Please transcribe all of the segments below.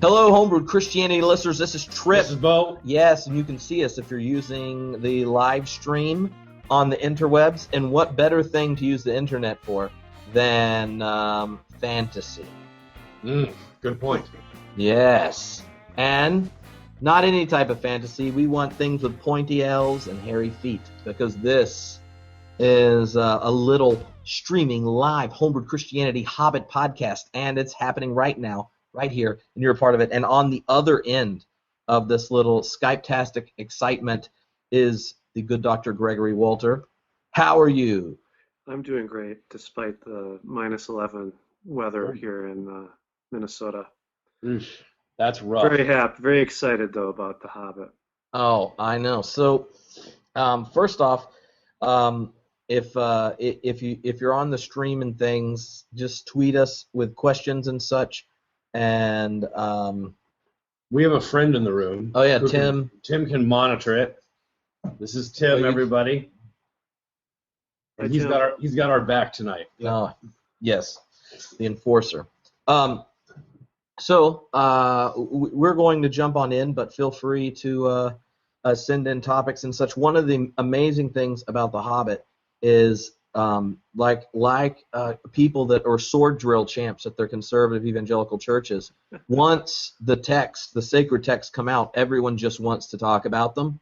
Hello, Homebrewed Christianity listeners. This is Trip. This is Bo. Yes, and you can see us if you're using the live stream on the interwebs. And what better thing to use the internet for than fantasy? Good point. Yes. And not any type of fantasy. We want things with pointy L's and hairy feet, because this is a little streaming live Homebrewed Christianity Hobbit podcast, and it's happening right now, right here, and you're a part of it. And on the other end of this little Skype-tastic excitement is the good Dr. Gregory Walter. How are you? I'm doing great, despite the minus 11 weather here in Minnesota. That's rough. Very happy, very excited, though, about The Hobbit. Oh, I know. So, first off, if you're on the stream and things, just tweet us with questions and such. And we have a friend in the room. Oh yeah, Tim. Tim can monitor it. This is Tim, everybody. And he's got our back tonight. Oh, yes, the enforcer. So we're going to jump on in, but feel free to send in topics and such. One of the amazing things about The Hobbit is like people that are sword drill champs at their conservative evangelical churches. Once the sacred texts come out, everyone just wants to talk about them.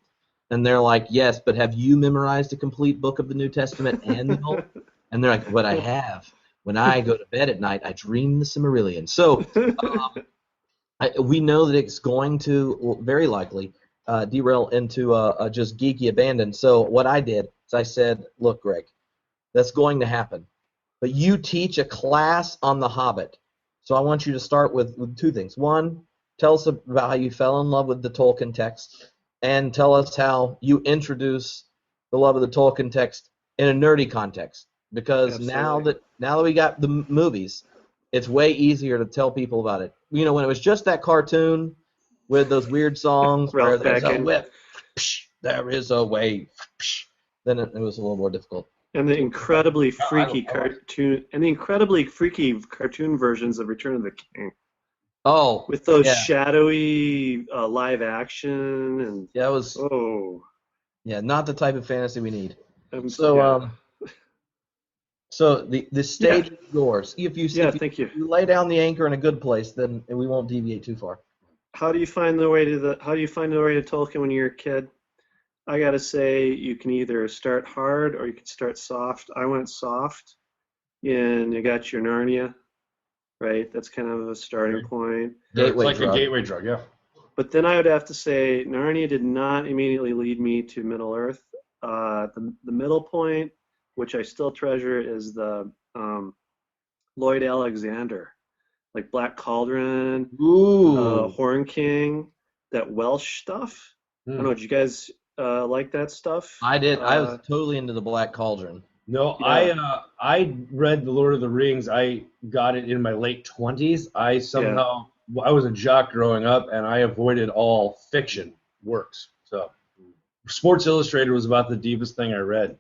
And they're like, yes, but have you memorized a complete book of the New Testament and the Old? And they're like, what I have. When I go to bed at night, I dream the Silmarillion. So we know that it's going to very likely derail into just geeky abandon. So what I did is I said, look, Greg, that's going to happen. But you teach a class on The Hobbit. So I want you to start with two things. One, tell us about how you fell in love with the Tolkien text, and tell us how you introduce the love of the Tolkien text in a nerdy context. Because now that we got the movies, it's way easier to tell people about it. You know, when it was just that cartoon with those weird songs where there's a whip, there is a way, then it was a little more difficult. And the incredibly freaky cartoon versions of Return of the King. Oh, with those shadowy live action and not the type of fantasy we need. So the stage is yours. If you lay down the anchor in a good place, then we won't deviate too far. How do you find the way to Tolkien when you're a kid? I gotta say, you can either start hard or you can start soft. I went soft, and you got your Narnia, right? That's kind of a starting point. It's like a gateway drug, yeah. But then I would have to say Narnia did not immediately lead me to Middle Earth. The middle point, which I still treasure, is the Lloyd Alexander, like Black Cauldron, Horn King, that Welsh stuff. I don't know, did you guys like that stuff? I did. I was totally into the Black Cauldron. No, yeah. I read The Lord of the Rings. I got it in my late 20s. I was a jock growing up, and I avoided all fiction works. So Sports Illustrated was about the deepest thing I read.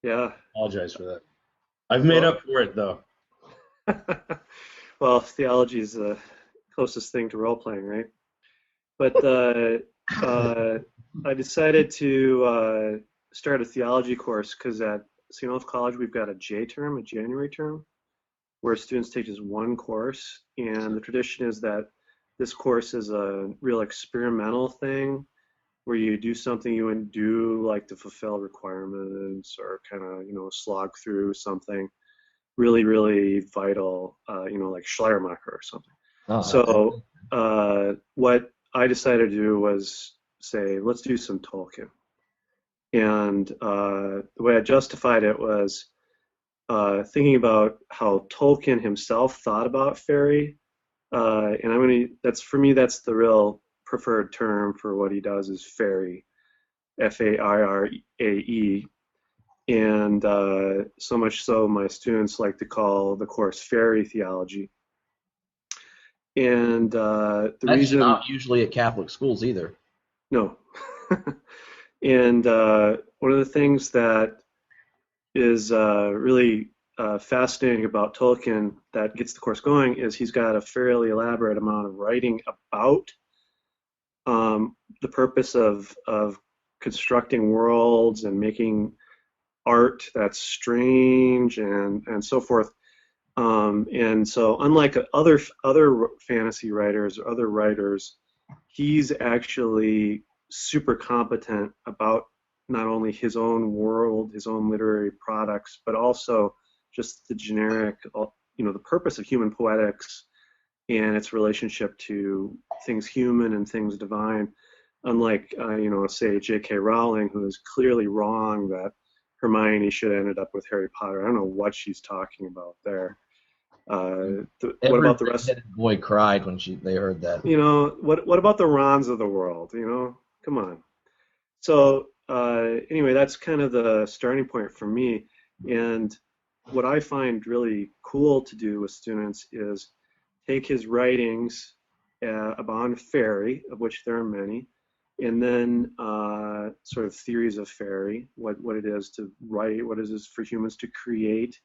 Yeah. Apologize for that. I've made up for it, though. Well, theology is the closest thing to role-playing, right? But I decided to start a theology course because at St. Olaf College we've got a J-term, a January term, where students take just one course. And the tradition is that this course is a real experimental thing where you do something you wouldn't do, like to fulfill requirements or kind of, slog through something really, really vital, like Schleiermacher or something. So what I decided to do was say, let's do some Tolkien. And the way I justified it was thinking about how Tolkien himself thought about fairy. And that's the real preferred term for what he does is fairy, F-A-I-R-A-E. And so much so my students like to call the course fairy theology. And that's reason not usually at Catholic schools either. No. And one of the things that is really fascinating about Tolkien that gets the course going is he's got a fairly elaborate amount of writing about the purpose of constructing worlds and making art that's strange and so forth. And so unlike other fantasy writers or other writers, he's actually super competent about not only his own world, his own literary products, but also just the generic, the purpose of human poetics and its relationship to things human and things divine. Unlike, say J.K. Rowling, who is clearly wrong that Hermione should have ended up with Harry Potter. I don't know what she's talking about there. What about the rest? Every boy cried when they heard that. What about the Rons of the world? Come on. So anyway, that's kind of the starting point for me. And what I find really cool to do with students is take his writings about fairy, of which there are many, and then sort of theories of fairy, what it is to write, what it is for humans to create,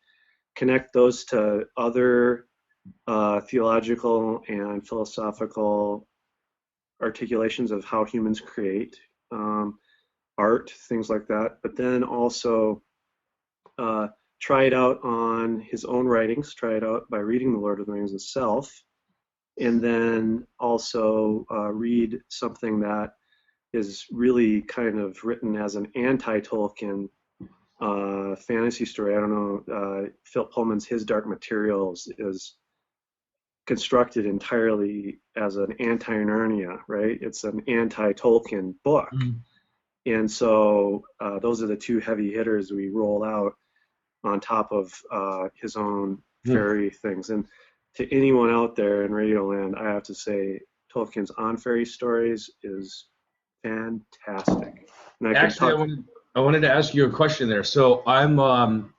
connect those to other theological and philosophical articulations of how humans create art, things like that, but then also try it out on his own writings, try it out by reading The Lord of the Rings itself, and then also read something that is really kind of written as an anti-Tolkien fantasy story. I don't know, Phil Pullman's His Dark Materials is constructed entirely as an anti-Narnia, right? It's an anti-Tolkien book. Mm. And so those are the two heavy hitters we roll out on top of his own fairy things. And to anyone out there in Radioland, I have to say Tolkien's On Fairy Stories is fantastic. And I wanted to ask you a question there. So I'm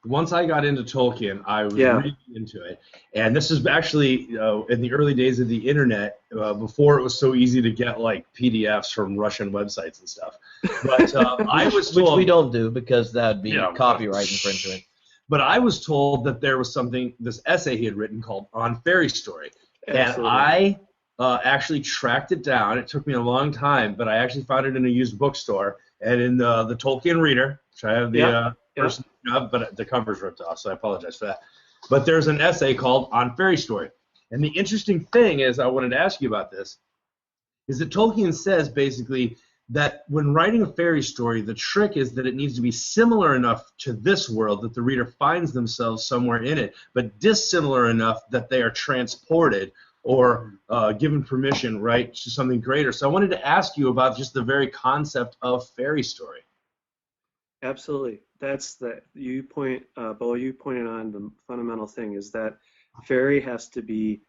once I got into Tolkien, I was really into it, and this is actually in the early days of the internet, before it was so easy to get like PDFs from Russian websites and stuff. But I was told, which we don't do because that'd be copyright infringement. But I was told that there was this essay he had written called On Fairy Story, Absolutely. And I actually tracked it down. It took me a long time, but I actually found it in a used bookstore. And in the Tolkien Reader, which I have the person of, but the cover's ripped off, so I apologize for that. But there's an essay called On Fairy Story. And the interesting thing is, I wanted to ask you about this, is that Tolkien says basically that when writing a fairy story, the trick is that it needs to be similar enough to this world that the reader finds themselves somewhere in it, but dissimilar enough that they are transported or given permission, right, to something greater. So I wanted to ask you about just the very concept of fairy story. Absolutely. That's Bo, you pointed on the fundamental thing is that fairy has to be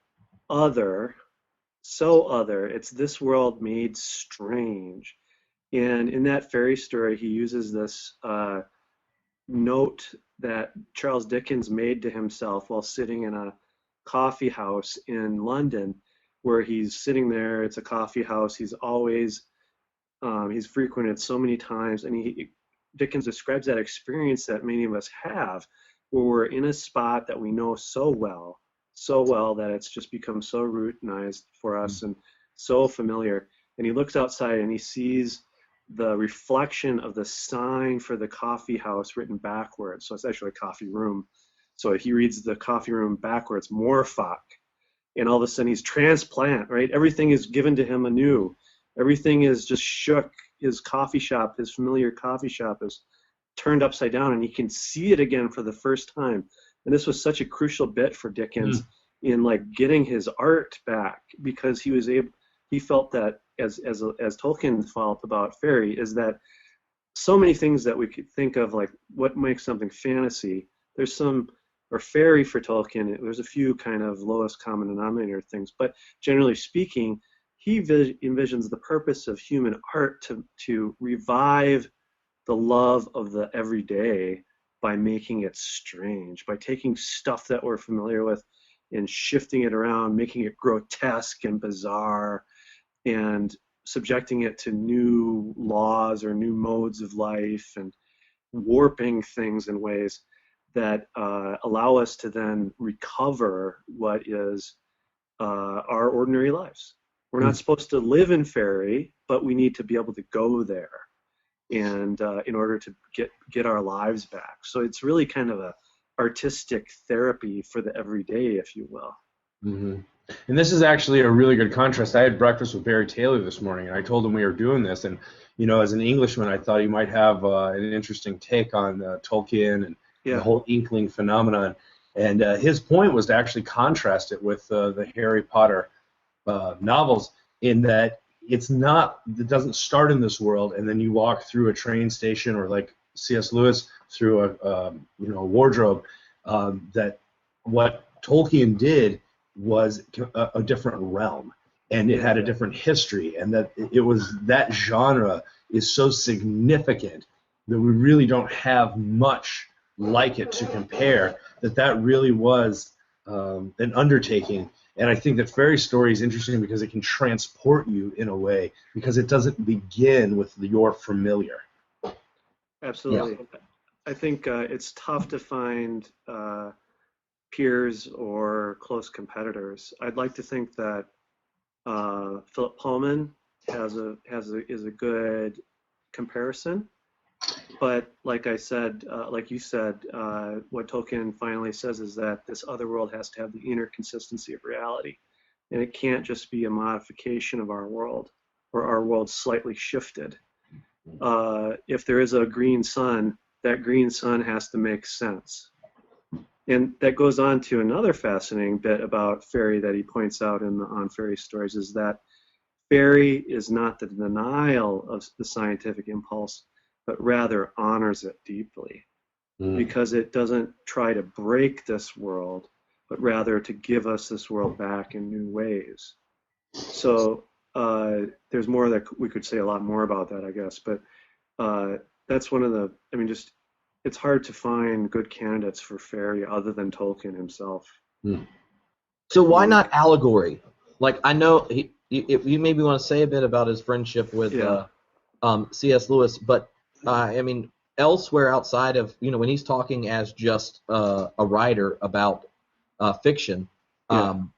other, so other. It's this world made strange. And in that fairy story, he uses this note that Charles Dickens made to himself while sitting in a coffee house in London, where he's sitting there. It's a coffee house. He's always he's frequented so many times, and Dickens describes that experience that many of us have, where we're in a spot that we know so well that it's just become so routinized for us and so familiar. And he looks outside and he sees the reflection of the sign for the coffee house written backwards. So it's actually a coffee room. So he reads the coffee room backwards, Morfok, and all of a sudden he's transplant, right? Everything is given to him anew. Everything is just shook. His coffee shop, his familiar coffee shop, is turned upside down, and he can see it again for the first time. And this was such a crucial bit for Dickens in like getting his art back, because he felt that as Tolkien felt about fairy, is that so many things that we could think of, like what makes something fantasy, or fairy for Tolkien, there's a few kind of lowest common denominator things, but generally speaking, he envisions the purpose of human art to revive the love of the everyday by making it strange, by taking stuff that we're familiar with and shifting it around, making it grotesque and bizarre, and subjecting it to new laws or new modes of life and warping things in ways that allow us to then recover what is our ordinary lives. We're not supposed to live in fairy, but we need to be able to go there, and in order to get our lives back. So it's really kind of a artistic therapy for the everyday, if you will. Mm-hmm. And this is actually a really good contrast. I had breakfast with Barry Taylor this morning, and I told him we were doing this. And, as an Englishman, I thought he might have an interesting take on Tolkien and the whole Inkling phenomenon. And his point was to actually contrast it with the Harry Potter novels, in that it doesn't start in this world, and then you walk through a train station, or like C.S. Lewis through a wardrobe. That what Tolkien did was a different realm, and it had a different history, and that that genre is so significant that we really don't have much like it to compare. That really was an undertaking. And I think that fairy story is interesting because it can transport you in a way, because it doesn't begin with your familiar. Absolutely. Yeah. I think it's tough to find peers or close competitors. I'd like to think that Philip Pullman is a good comparison. But like I said, like you said, what Tolkien finally says is that this other world has to have the inner consistency of reality. And it can't just be a modification of our world, or our world slightly shifted. If there is a green sun, that green sun has to make sense. And that goes on to another fascinating bit about fairy that he points out on fairy stories, is that fairy is not the denial of the scientific impulse, but rather honors it deeply, because it doesn't try to break this world, but rather to give us this world back in new ways. So there's more that we could say a lot more about that, I guess, but that's one of the, it's hard to find good candidates for fairy other than Tolkien himself. So why not allegory? Like, I know you maybe want to say a bit about his friendship with C.S. Lewis, but elsewhere outside of, when he's talking as just a writer about fiction,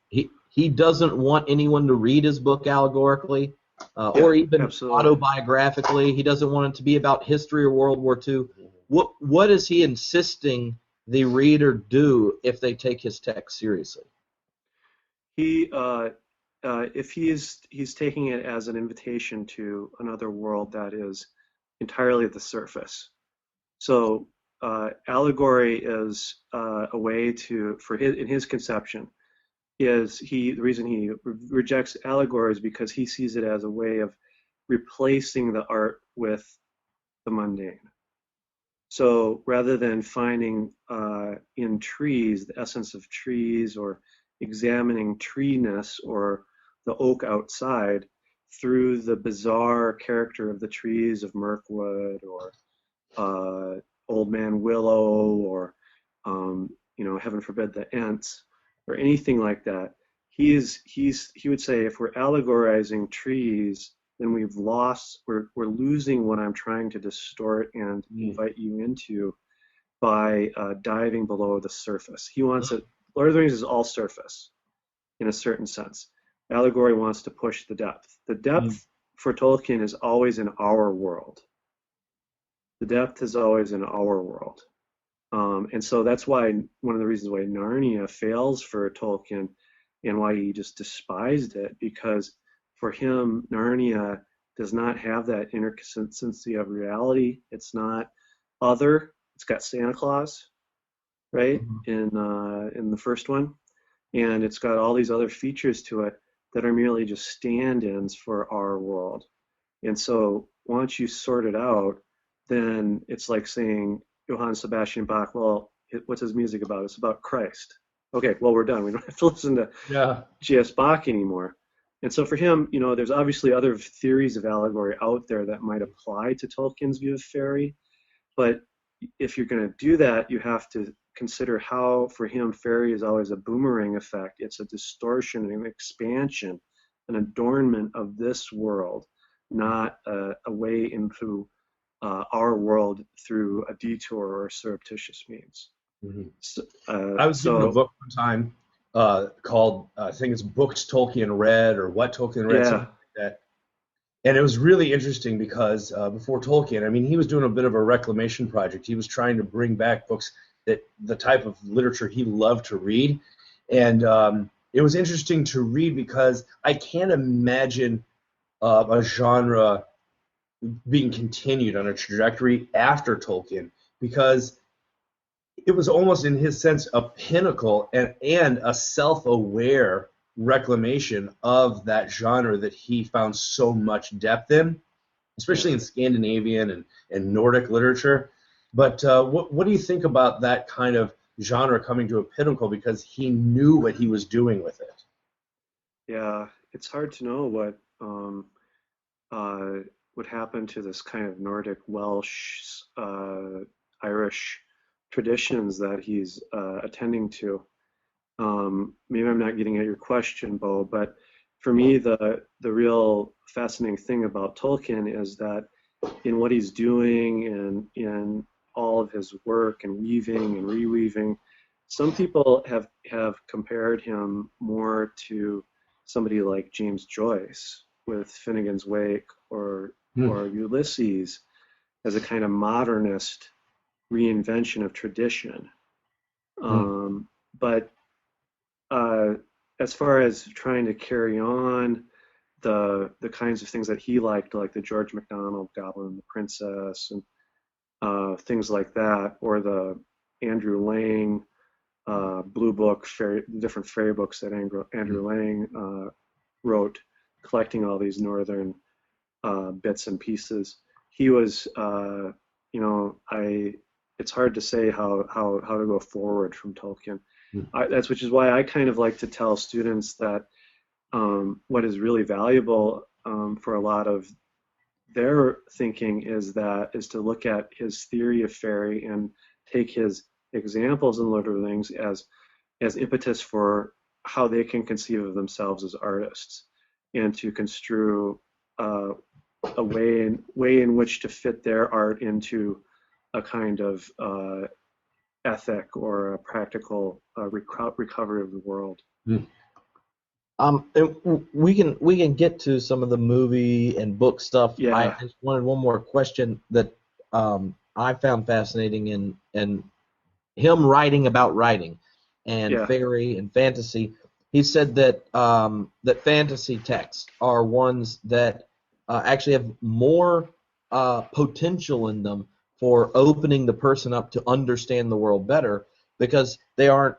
he doesn't want anyone to read his book allegorically, or even autobiographically. He doesn't want it to be about history or World War II. What is he insisting the reader do if they take his text seriously? If he's taking it as an invitation to another world that is entirely at the surface. So allegory is a way in his conception, the reason he rejects allegory is because he sees it as a way of replacing the art with the mundane. So rather than finding in trees the essence of trees, or examining treeness or the oak outside through the bizarre character of the trees of Mirkwood, or Old Man Willow, or heaven forbid, the Ents, or anything like that, he would say, if we're allegorizing trees, then we're losing what I'm trying to distort and invite you into by diving below the surface. He wants it. Lord of the Rings is all surface in a certain sense. Allegory wants to push the depth. The depth for Tolkien is always in our world. The depth is always in our world. And so that's why one of the reasons why Narnia fails for Tolkien, and why he just despised it, because for him, Narnia does not have that inner consistency of reality. It's not other. It's got Santa Claus, right, in the first one, and it's got all these other features to it that are merely just stand-ins for our world. And so once you sort it out, then it's like saying Johann Sebastian Bach, well, what's his music about? It's about Christ. Okay, well, we're done. We don't have to listen to J.S. Bach anymore. And so for him, there's obviously other theories of allegory out there that might apply to Tolkien's view of fairy. But if you're going to do that, you have to consider how, for him, fairy is always a boomerang effect. It's a distortion, an expansion, an adornment of this world, not a way into our world through a detour or surreptitious means. Mhm. So, I was given a book one time called, I think it's Books Tolkien Read or What Tolkien Read, yeah, something like that. And it was really interesting because before Tolkien, I mean, he was doing a bit of a reclamation project. He was trying to bring back books that the type of literature he loved to read. And it was interesting to read because I can't imagine a genre being continued on a trajectory after Tolkien because it was almost in his sense a pinnacle and a self-aware reclamation of that genre that he found so much depth in, especially yeah. in Scandinavian and Nordic literature. But what do you think about that kind of genre coming to a pinnacle because he knew what he was doing with it? Yeah, it's hard to know uh, what happened to this kind of Nordic, Welsh, Irish traditions that he's attending to. Maybe I'm not getting at your question, Bo, but for me, the real fascinating thing about Tolkien is that in what he's doing and in all of his work and weaving and reweaving, some people have compared him more to somebody like James Joyce with Finnegan's Wake Hmm. or Ulysses as a kind of modernist reinvention of tradition. Hmm. But uh, as far as trying to carry on the kinds of things that he liked, like the George MacDonald Goblin and the Princess and things like that, or the Andrew Lang Blue Book, different fairy books that Andrew Lang wrote, collecting all these northern bits and pieces. He was, it's hard to say how to go forward from Tolkien. That's which is why I kind of like to tell students that what is really valuable for a lot of their thinking is to look at his theory of fairy and take his examples in Lord of the Rings as impetus for how they can conceive of themselves as artists and to construe uh, a way in which to fit their art into a kind of ethic or a practical recovery of the world. Hmm. We can get to some of the movie and book stuff. I Yeah, just wanted one more question that I found fascinating in him writing about writing and yeah, fairy and fantasy. He said that that fantasy texts are ones that actually have more potential in them for opening the person up to understand the world better because they aren't.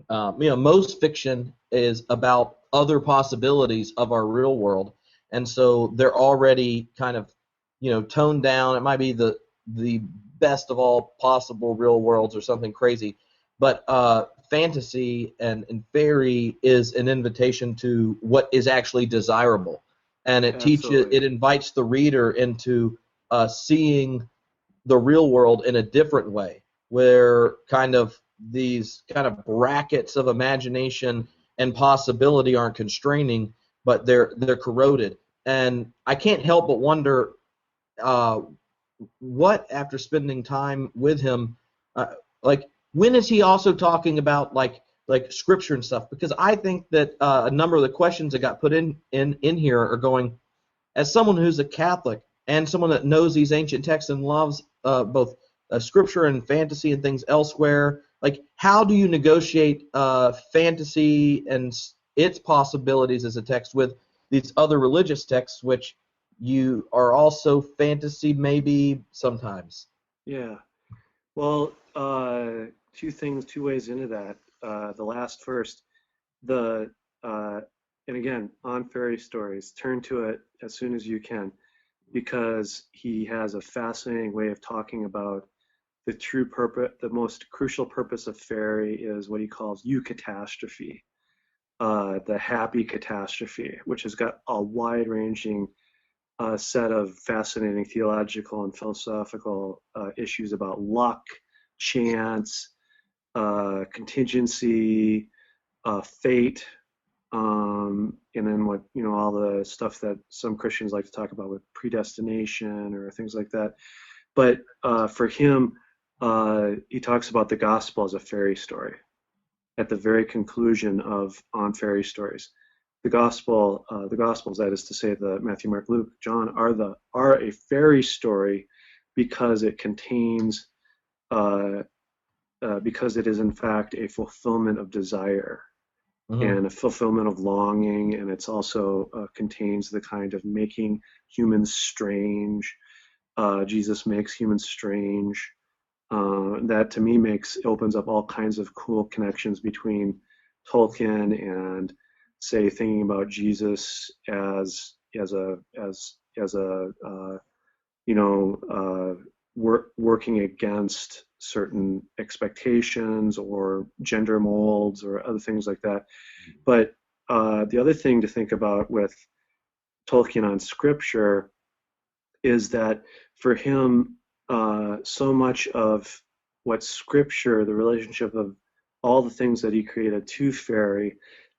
Most fiction is about other possibilities of our real world, and so they're already kind of, toned down. It might be the best of all possible real worlds or something crazy, but fantasy and fairy is an invitation to what is actually desirable, and absolutely. it invites the reader into seeing the real world in a different way, where kind of these kind of brackets of imagination and possibility aren't constraining, but they're corroded. And I can't help but wonder uh, what, after spending time with him, like when is he also talking about like scripture and stuff? Because I think that a number of the questions that got put in here are going, as someone who's a Catholic and someone that knows these ancient texts and loves both scripture and fantasy and things elsewhere, like how do you negotiate fantasy and its possibilities as a text with these other religious texts, which you are also fantasy maybe sometimes? Yeah. Well, two ways into that. The last first, the and again on fairy stories, turn to it as soon as you can, because he has a fascinating way of talking about the true purpose. The most crucial purpose of fairy is what he calls eucatastrophe, the happy catastrophe, which has got a wide-ranging set of fascinating theological and philosophical issues about luck, chance, contingency, fate, and then all the stuff that some Christians like to talk about with predestination or things like that. But for him, he talks about the gospel as a fairy story at the very conclusion of On Fairy Stories. The gospels, that is to say, the Matthew, Mark, Luke, John, are a fairy story because it contains, because it is in fact a fulfillment of desire and a fulfillment of longing, and it's also contains the kind of making humans strange. Jesus makes humans strange. That to me opens up all kinds of cool connections between Tolkien and, say, thinking about Jesus as working against certain expectations or gender molds or other things like that. But the other thing to think about with Tolkien on scripture is that for him, so much of what scripture, the relationship of all the things that he created to fairy,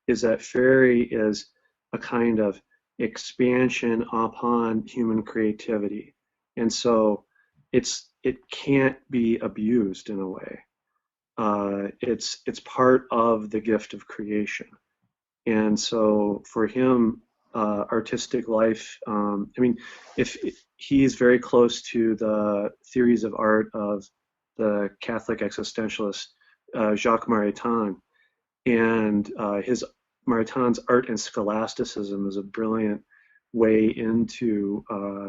is that fairy is a kind of expansion upon human creativity. And so it can't be abused in a way. It's part of the gift of creation. And so for him, artistic life, if he's very close to the theories of art of the Catholic existentialist Jacques Maritain, and his Maritain's art and scholasticism is a brilliant way into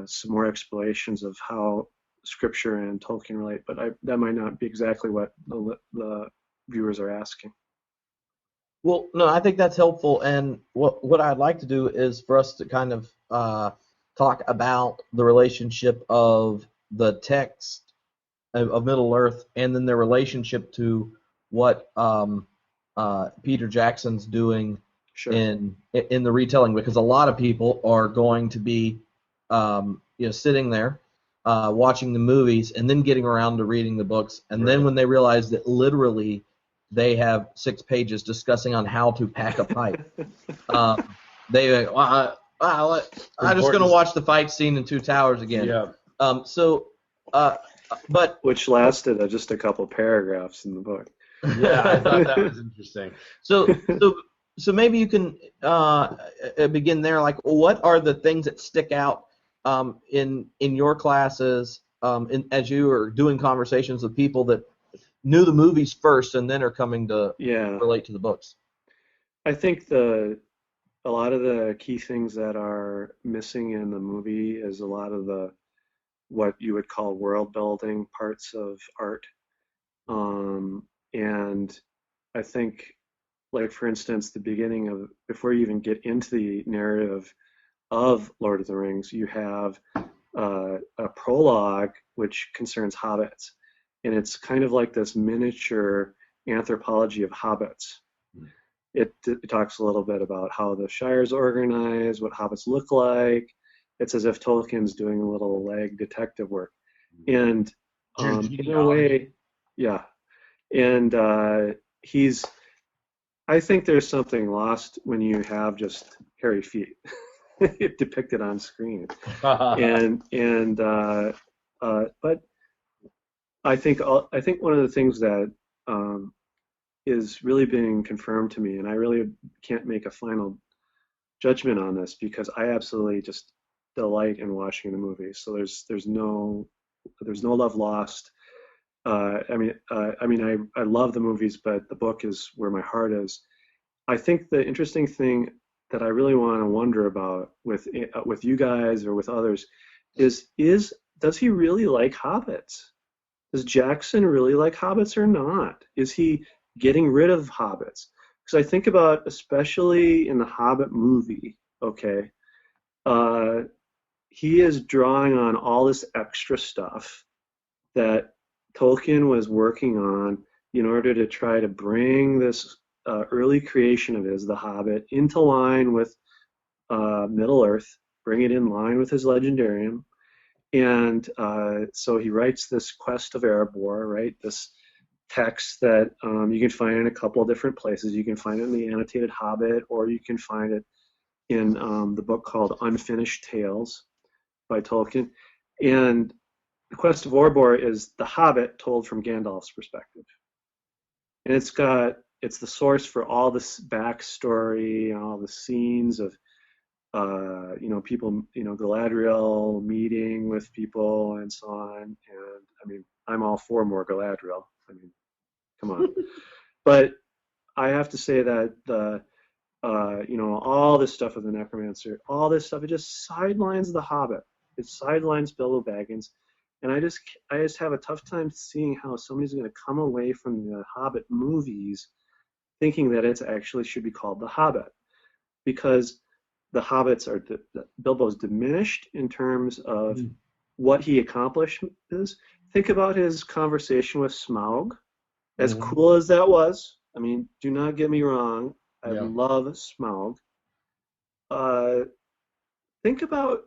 some more explorations of how scripture and Tolkien relate, but that might not be exactly what the viewers are asking. Well, no, I think that's helpful, and what I'd like to do is for us to kind of talk about the relationship of the text of Middle Earth, and then their relationship to what Peter Jackson's doing in the retelling, because a lot of people are going to be sitting there watching the movies and then getting around to reading the books, and then when they realize that literally they have 6 pages discussing on how to pack a pipe, they I'm just going to watch the fight scene in Two Towers again. Yeah. But which lasted just a couple paragraphs in the book. Yeah, I thought that was interesting. So maybe you can begin there. Like, what are the things that stick out in your classes as you are doing conversations with people that knew the movies first and then are coming to relate to the books? I think a lot of the key things that are missing in the movie is a lot of the what you would call world building parts of art. And I think, like, for instance, the beginning of, before you even get into the narrative of Lord of the Rings, you have a prologue which concerns hobbits. And it's kind of like this miniature anthropology of hobbits. It talks a little bit about how the Shire's organized, what hobbits look like. It's as if Tolkien's doing a little leg detective work. And in a way, yeah. And I think there's something lost when you have just hairy feet depicted on screen. But I think one of the things that is really being confirmed to me, and I really can't make a final judgment on this because I absolutely just delight in watching the movies. So there's no love lost. I love the movies, but the book is where my heart is. I think the interesting thing that I really want to wonder about with you guys or with others is does he really like hobbits? Does Jackson really like hobbits or not? Is he getting rid of hobbits? Because I think about, especially in the Hobbit movie, okay, he is drawing on all this extra stuff that Tolkien was working on in order to try to bring this early creation of his, The Hobbit, into line with Middle Earth, bring it in line with his legendarium. And so he writes this Quest of Erebor, right? This text that you can find in a couple of different places. You can find it in the Annotated Hobbit, or you can find it in the book called Unfinished Tales by Tolkien. And The Quest of Orbor is The Hobbit told from Gandalf's perspective, and it's the source for all this backstory and all the scenes of people, Galadriel meeting with people and so on. And I mean, I'm all for more Galadriel. I mean, come on. But I have to say that all this stuff with the Necromancer, all this stuff, it just sidelines the Hobbit. It sidelines Bilbo Baggins, and I just have a tough time seeing how somebody's going to come away from the Hobbit movies thinking that it actually should be called The Hobbit, because the Hobbits are Bilbo's diminished in terms of what he accomplishes. Think about his conversation with Smaug. As cool as that was, I mean, do not get me wrong, I love Smaug. Think about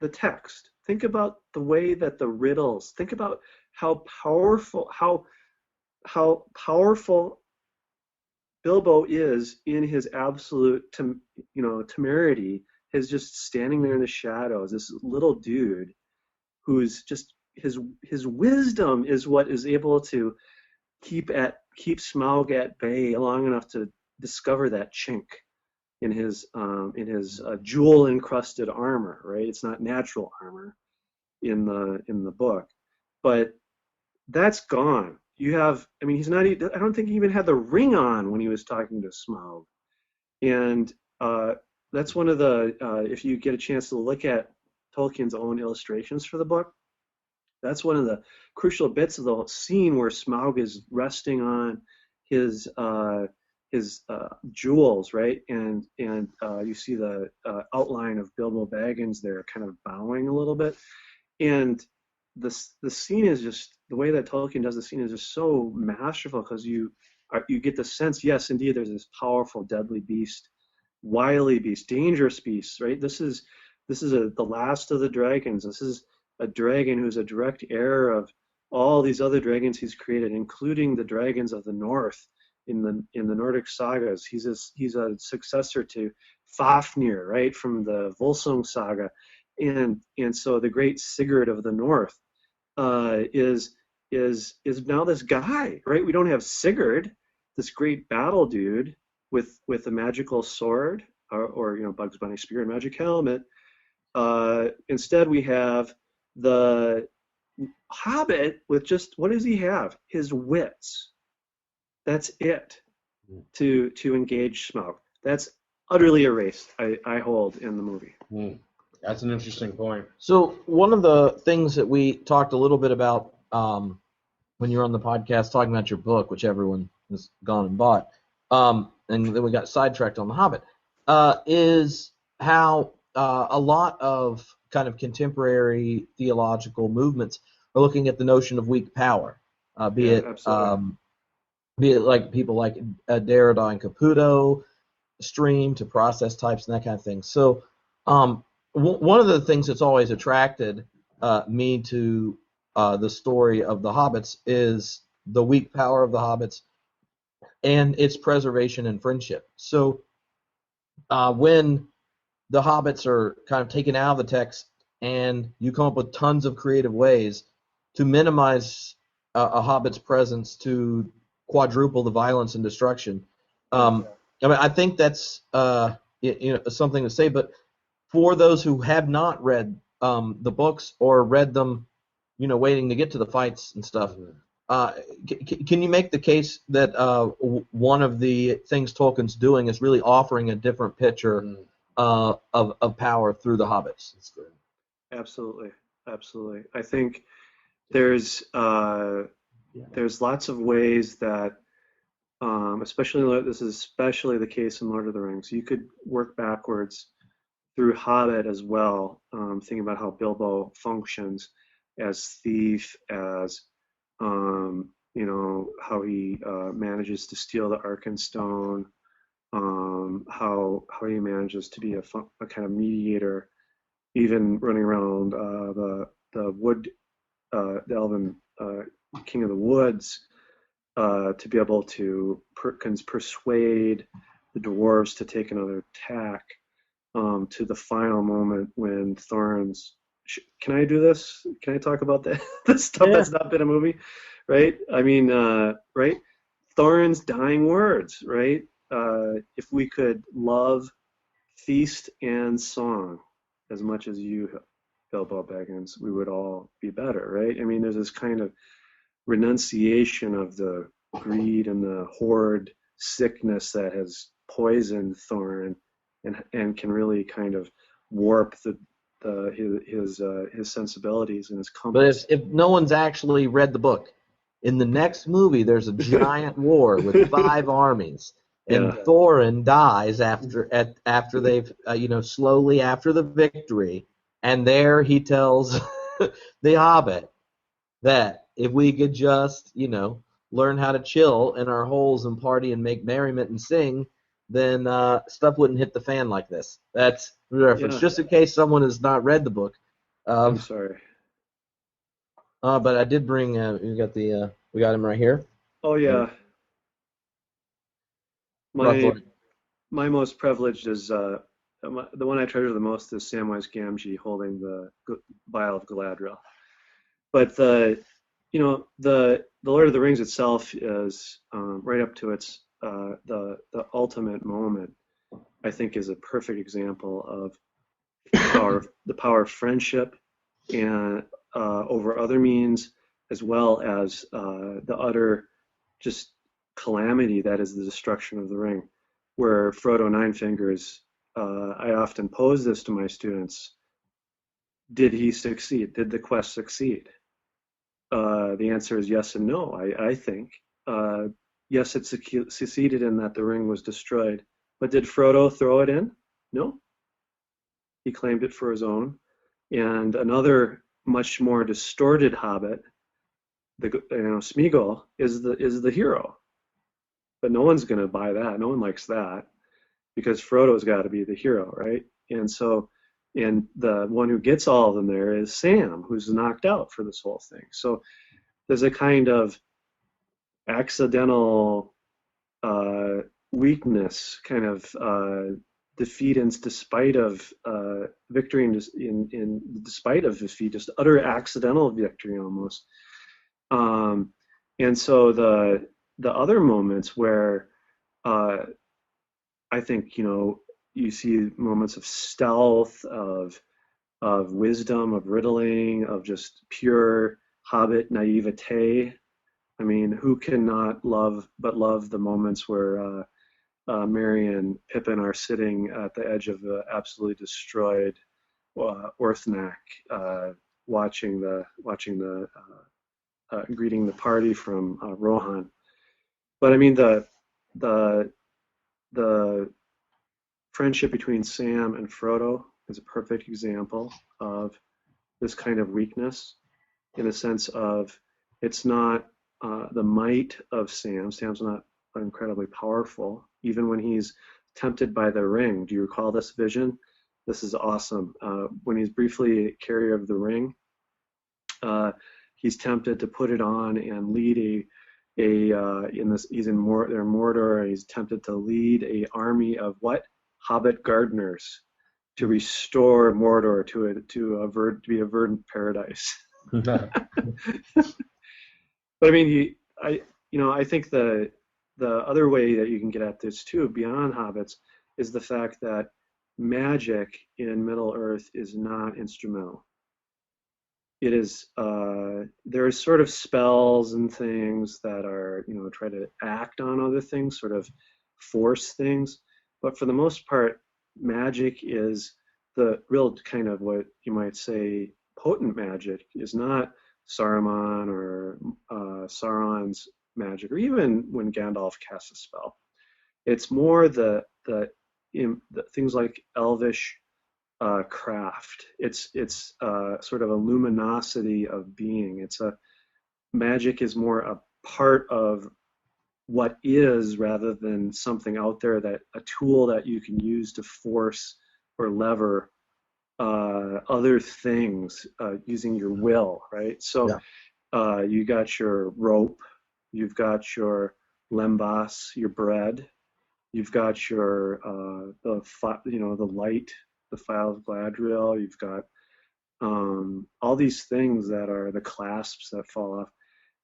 the text. Think about the way that the riddles. Think about how powerful Bilbo is in his absolute, temerity. His just standing there in the shadows. This little dude, who's just his wisdom is what is able to keep Smaug at bay long enough to discover that chink in his jewel encrusted armor. Right? It's not natural armor in the book, but that's gone. You have, I mean, I don't think he even had the ring on when he was talking to Smaug. And that's one of the, if you get a chance to look at Tolkien's own illustrations for the book, that's one of the crucial bits of the scene where Smaug is resting on his jewels, right? And you see the outline of Bilbo Baggins there kind of bowing a little bit. And the scene is just, the way that Tolkien does the scene is just so masterful, because you get the sense, yes, indeed, there's this powerful, deadly beast, wily beast, dangerous beast, right? This is the last of the dragons. This is a dragon who's a direct heir of all these other dragons he's created, including the dragons of the north in the Nordic sagas. He's a successor to Fafnir, right, from the Volsung saga, and so the great Sigurd of the north is now this guy, right? We don't have Sigurd, this great battle dude with a magical sword or Bugs Bunny spear and magic helmet. Instead, we have the Hobbit with just, what does he have? His wits. That's it to engage Smaug. That's utterly erased, I hold, in the movie. That's an interesting point. So one of the things that we talked a little bit about when you were on the podcast talking about your book, which everyone has gone and bought, and then we got sidetracked on The Hobbit, is how a lot of kind of contemporary theological movements are looking at the notion of weak power, be it like people like Derrida and Caputo, stream to process types and that kind of thing. So one of the things that's always attracted me to the story of the Hobbits is the weak power of the Hobbits and its preservation and friendship. So when the Hobbits are kind of taken out of the text and you come up with tons of creative ways to minimize a Hobbit's presence to quadruple the violence and destruction, I mean, I think that's something to say, but for those who have not read the books or read them, waiting to get to the fights and stuff, can you make the case that one of the things Tolkien's doing is really offering a different picture of power through the Hobbits? Absolutely. I think there's lots of ways that, this is especially the case in Lord of the Rings. You could work backwards through Hobbit as well, thinking about how Bilbo functions as thief, as how he manages to steal the Arkenstone, how he manages to be a kind of mediator, even running around the wood, the elven king of the woods, to be able to persuade the dwarves to take another tack, to the final moment when Thorin's can I do this? Can I talk about that? The stuff Yeah. that's not been a movie, right? I mean, right? Thorin's dying words, right? If we could love, feast, and song as much as you, Bilbo Baggins, we would all be better, right? I mean, there's this kind of renunciation of the greed and the horrid sickness that has poisoned Thorin and can really kind of warp his sensibilities and his But compass. if no one's actually read the book, in the next movie there's a giant war with 5 armies, and Yeah, Thorin dies after they've slowly after the victory, and there he tells the Hobbit that if we could just learn how to chill in our holes and party and make merriment and sing, then stuff wouldn't hit the fan like this. That's the reference, yeah. just in case someone has not read the book. I'm Um, sorry. but I did bring. We got him right here. Oh yeah, my Roughly. my most privileged is the one I treasure the most is Samwise Gamgee holding the vial of Galadriel. But the Lord of the Rings itself is right up to its the ultimate moment. I think is a perfect example of the power of friendship and over other means, as well as the utter just calamity that is the destruction of the ring. Where Frodo Nine Fingers, I often pose this to my students: did he succeed? Did the quest succeed? The answer is yes and no. I think yes, it succeeded in that the ring was destroyed, but did Frodo throw it in? No, he claimed it for his own. And another much more distorted Hobbit, Smeagol, is the hero, but no one's going to buy that. No one likes that because Frodo's got to be the hero, right? And so, and the one who gets all of them there is Sam, who's knocked out for this whole thing. So there's a kind of accidental weakness, kind of defeat in despite of victory in despite of defeat, just utter accidental victory almost. And so the other moments where I think you see moments of stealth, of wisdom, of riddling, of just pure Hobbit naivete. I mean, who cannot love the moments where Merry and Pippin are sitting at the edge of the absolutely destroyed Orthanc, watching the greeting the party from Rohan. But I mean the the friendship between Sam and Frodo is a perfect example of this kind of weakness, in the sense of it's not the might of Sam. Sam's not incredibly powerful, even when he's tempted by the ring. Do you recall this vision? This is awesome. When he's briefly carrier of the ring, he's tempted to put it on and lead he's in Mordor, and he's tempted to lead a army of what? Hobbit gardeners to restore Mordor to be a verdant paradise. But I mean, I think the other way that you can get at this too, beyond hobbits, is the fact that magic in Middle Earth is not instrumental. It is there are sort of spells and things that are try to act on other things, sort of force things, but for the most part, magic is the real kind of what you might say potent magic is not Saruman or Sauron's magic, or even when Gandalf casts a spell. It's more the things like elvish craft. It's sort of a luminosity of being. Magic is more a part of what is, rather than something out there, that a tool that you can use to force or lever other things using your will, right? So you got your rope, you've got your lembas, your bread, you've got your the light, the file of Gladriel, you've got all these things that are the clasps that fall off.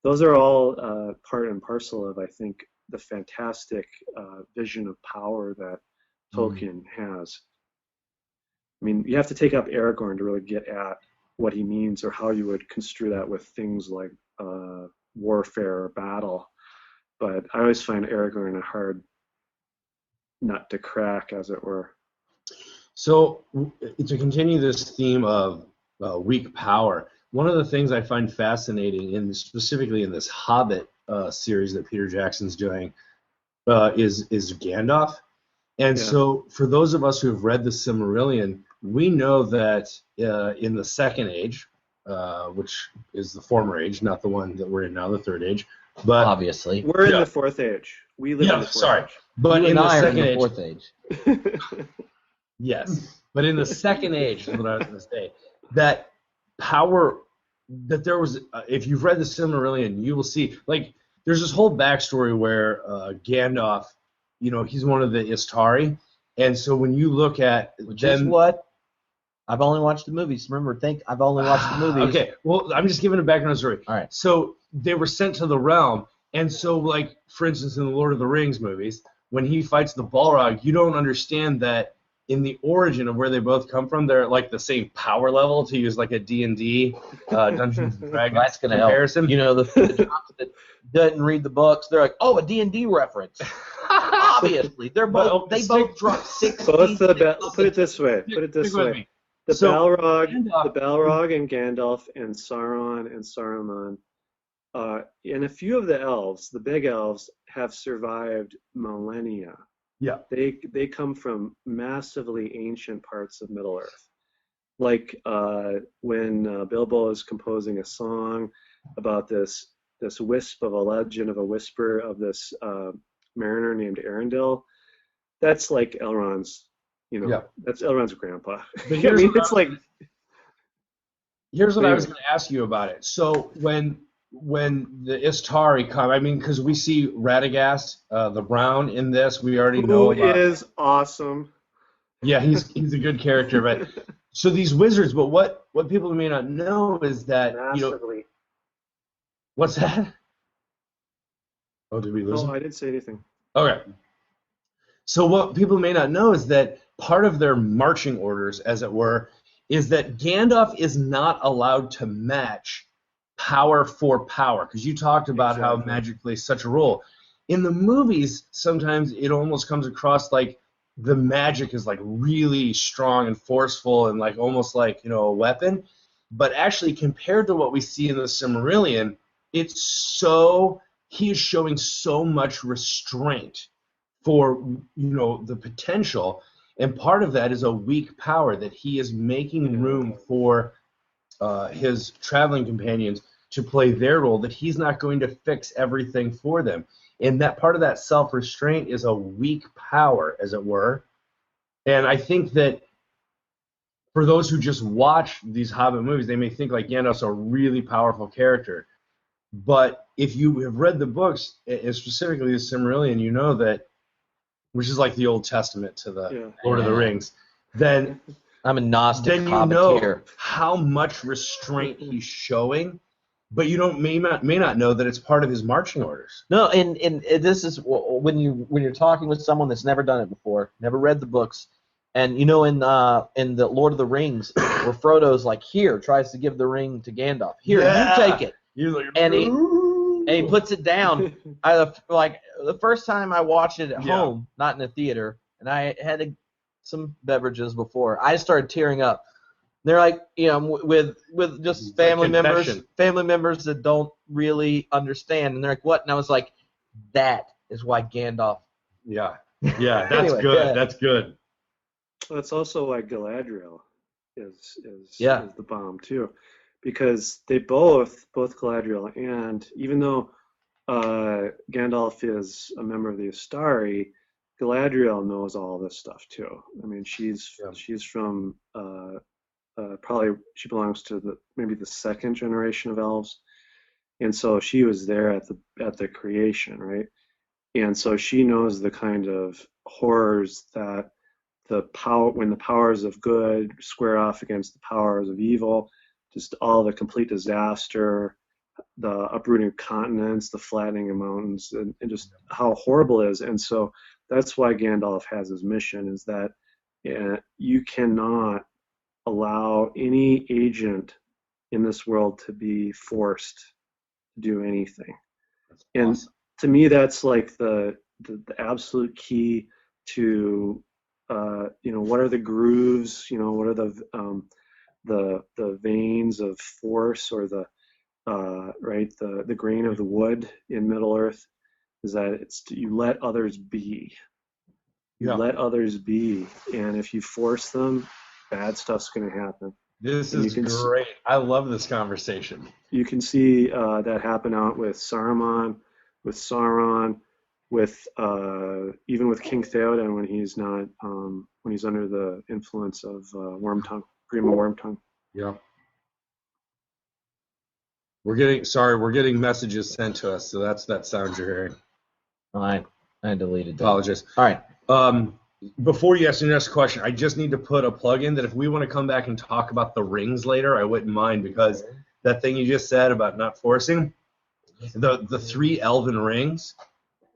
Those are all part and parcel of, I think, the fantastic vision of power that Tolkien has. I mean, you have to take up Aragorn to really get at what he means, or how you would construe that with things like warfare or battle. But I always find Aragorn a hard nut to crack, as it were. So to continue this theme of weak power, one of the things I find fascinating, specifically in this Hobbit series that Peter Jackson's doing, is Gandalf. And so for those of us who have read the Silmarillion, we know that in the Second Age, which is the former age, not the one that we're in now, the Third Age, but obviously we're in the Fourth Age. We live in the Fourth Age. But you in and the I Second are in the Age, Fourth Age. yes, but in the Second Age is what I was going to say. That power, that there was, if you've read the Silmarillion, you will see, like, there's this whole backstory where Gandalf, he's one of the Istari, and so when you look at Just what? I've only watched the movies. Remember, I've only watched the movies. Okay, well, I'm just giving a background story. All right. So they were sent to the realm, and so, like, for instance, in the Lord of the Rings movies, when he fights the Balrog, you don't understand that in the origin of where they both come from, they're like the same power level, to use like a D&D Dungeons and Dragons That's going to comparison. help. The that doesn't read the books, they're like, oh, a D&D reference. Obviously, they both dropped 6 Put it this way. The Balrog and Gandalf and Sauron and Saruman, and a few of the elves, the big elves, have survived millennia. Yeah. They come from massively ancient parts of Middle-earth. Like when Bilbo is composing a song about this wisp of a legend of a whisper of this mariner named Arundel, that's like Elrond's, that's Elrond's grandpa. But here's it's like. Here's what I was going to ask you about it. So when the Istari come, because we see Radagast, the Brown, in this, we already know about. Who is awesome. Yeah, he's a good character, but so these wizards. But what people may not know is that Massively. What's that? Oh, did we lose him? I didn't say anything. Okay. So what people may not know is that part of their marching orders, as it were, is that Gandalf is not allowed to match power for power, because you talked about how magic plays such a role. In the movies, sometimes it almost comes across like the magic is like really strong and forceful and like almost like a weapon, but actually compared to what we see in the Silmarillion, he is showing so much restraint for the potential, and part of that is a weak power that he is making room for his traveling companions to play their role, that he's not going to fix everything for them. And that part of that self-restraint is a weak power, as it were. And I think that for those who just watch these Hobbit movies, they may think like Gandalf's a really powerful character. But if you have read the books, and specifically the Silmarillion, you know that, which is like the Old Testament to the Lord of the Rings, then I'm a Gnostic. Then you know how much restraint he's showing, but you may not know that it's part of his marching orders. No, and this is when you're talking with someone that's never done it before, never read the books, and in the Lord of the Rings, where Frodo's like, here, tries to give the ring to Gandalf. Here, you take it. And he puts it down. The first time I watched it at home, not in a theater, and I had some beverages before, I started tearing up. They're like, with just family members that don't really understand, and they're like, what? And I was like, that is why Gandalf. Yeah, that's anyway, good. That's good. That's also why Galadriel is the bomb too. Because they both Galadriel, and even though Gandalf is a member of the Istari, Galadriel knows all this stuff too. I mean, she's from probably she belongs to maybe the second generation of elves, and so she was there at the creation, right? And so she knows the kind of horrors that the power, when the powers of good square off against the powers of evil, just all the complete disaster, the uprooting of continents, the flattening of mountains, and just how horrible it is. And so that's why Gandalf has his mission, is that you cannot allow any agent in this world to be forced to do anything. That's And awesome. to me, that's like the absolute key to, what are the grooves, what are the veins of force, or the the grain of the wood in Middle Earth, is that you let others be. You Yeah. let others be, and if you force them, bad stuff's going to happen. This And is great. I love this conversation. you can see that happen out with Saruman, with Sauron, with even with King Theoden when he's not when he's under the influence of Wormtongue, Grima Wormtongue. Yeah. We're getting messages sent to us, so that's that sound you're hearing. I deleted that. Apologies. All right. Before you ask your next question, I just need to put a plug in that if we want to come back and talk about the rings later, I wouldn't mind, because that thing you just said about not forcing, the 3 elven rings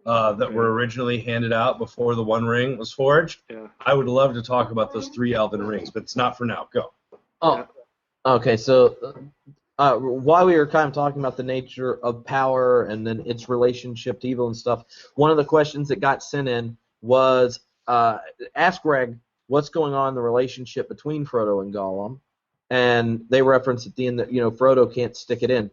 that were originally handed out before the One Ring was forged, I would love to talk about those 3 elven rings, but it's not for now. Go. Oh, okay. So while we were kind of talking about the nature of power and then its relationship to evil and stuff, one of the questions that got sent in was, ask Greg what's going on in the relationship between Frodo and Gollum, and they reference at the end that Frodo can't stick it in.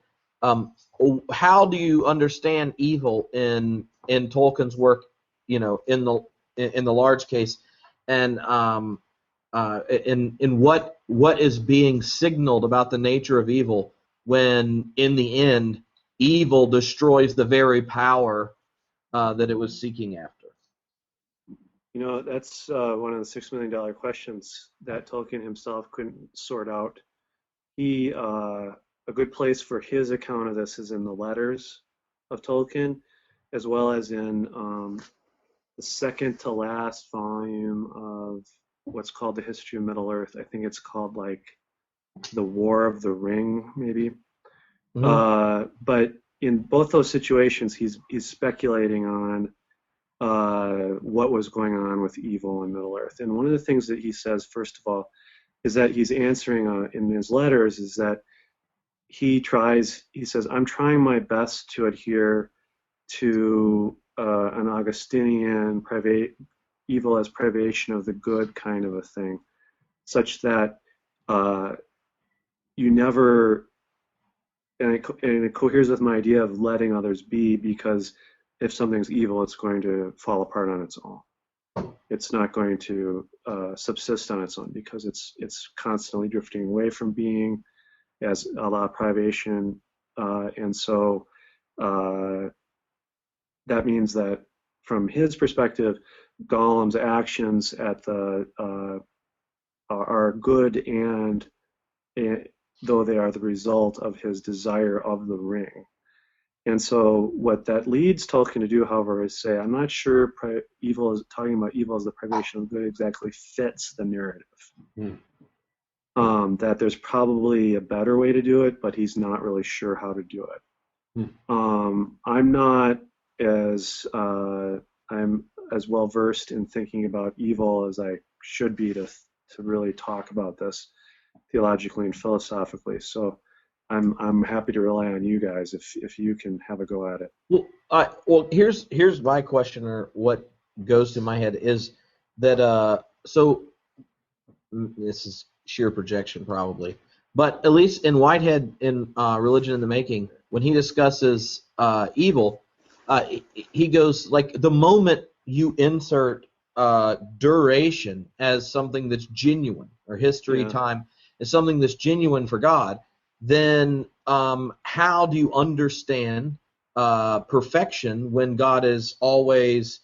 How do you understand evil in Tolkien's work? In the large case, and in what is being signaled about the nature of evil when in the end evil destroys the very power that it was seeking after. That's one of the $6 million questions that Tolkien himself couldn't sort out. A good place for his account of this is in the letters of Tolkien, as well as in the second to last volume of what's called the History of Middle Earth. I think it's called like the War of the Ring, maybe. Mm-hmm. But in both those situations, he's speculating on what was going on with evil in Middle Earth. And one of the things that he says, first of all, is that he's answering in his letters is that he says, I'm trying my best to adhere to an Augustinian evil as privation of the good kind of a thing, such that you never, and it coheres with my idea of letting others be, because if something's evil, it's going to fall apart on its own. It's not going to subsist on its own, because it's constantly drifting away from being as a la privation, and so that means that from his perspective, Gollum's actions are good, and though they are the result of his desire of the ring. And so what that leads Tolkien to do, however, is say, I'm not sure talking about evil as the privation of good exactly fits the narrative. That there's probably a better way to do it, but he's not really sure how to do it. I'm not I'm as well versed in thinking about evil as I should be to really talk about this theologically and philosophically. So I'm happy to rely on you guys if you can have a go at it. Well, here's my question, or what goes through my head is that so this is sheer projection probably, but at least in Whitehead in Religion in the Making, when he discusses evil, he goes like, the moment you insert duration as something that's genuine, or history, time is something that's genuine for God, then how do you understand perfection when God is always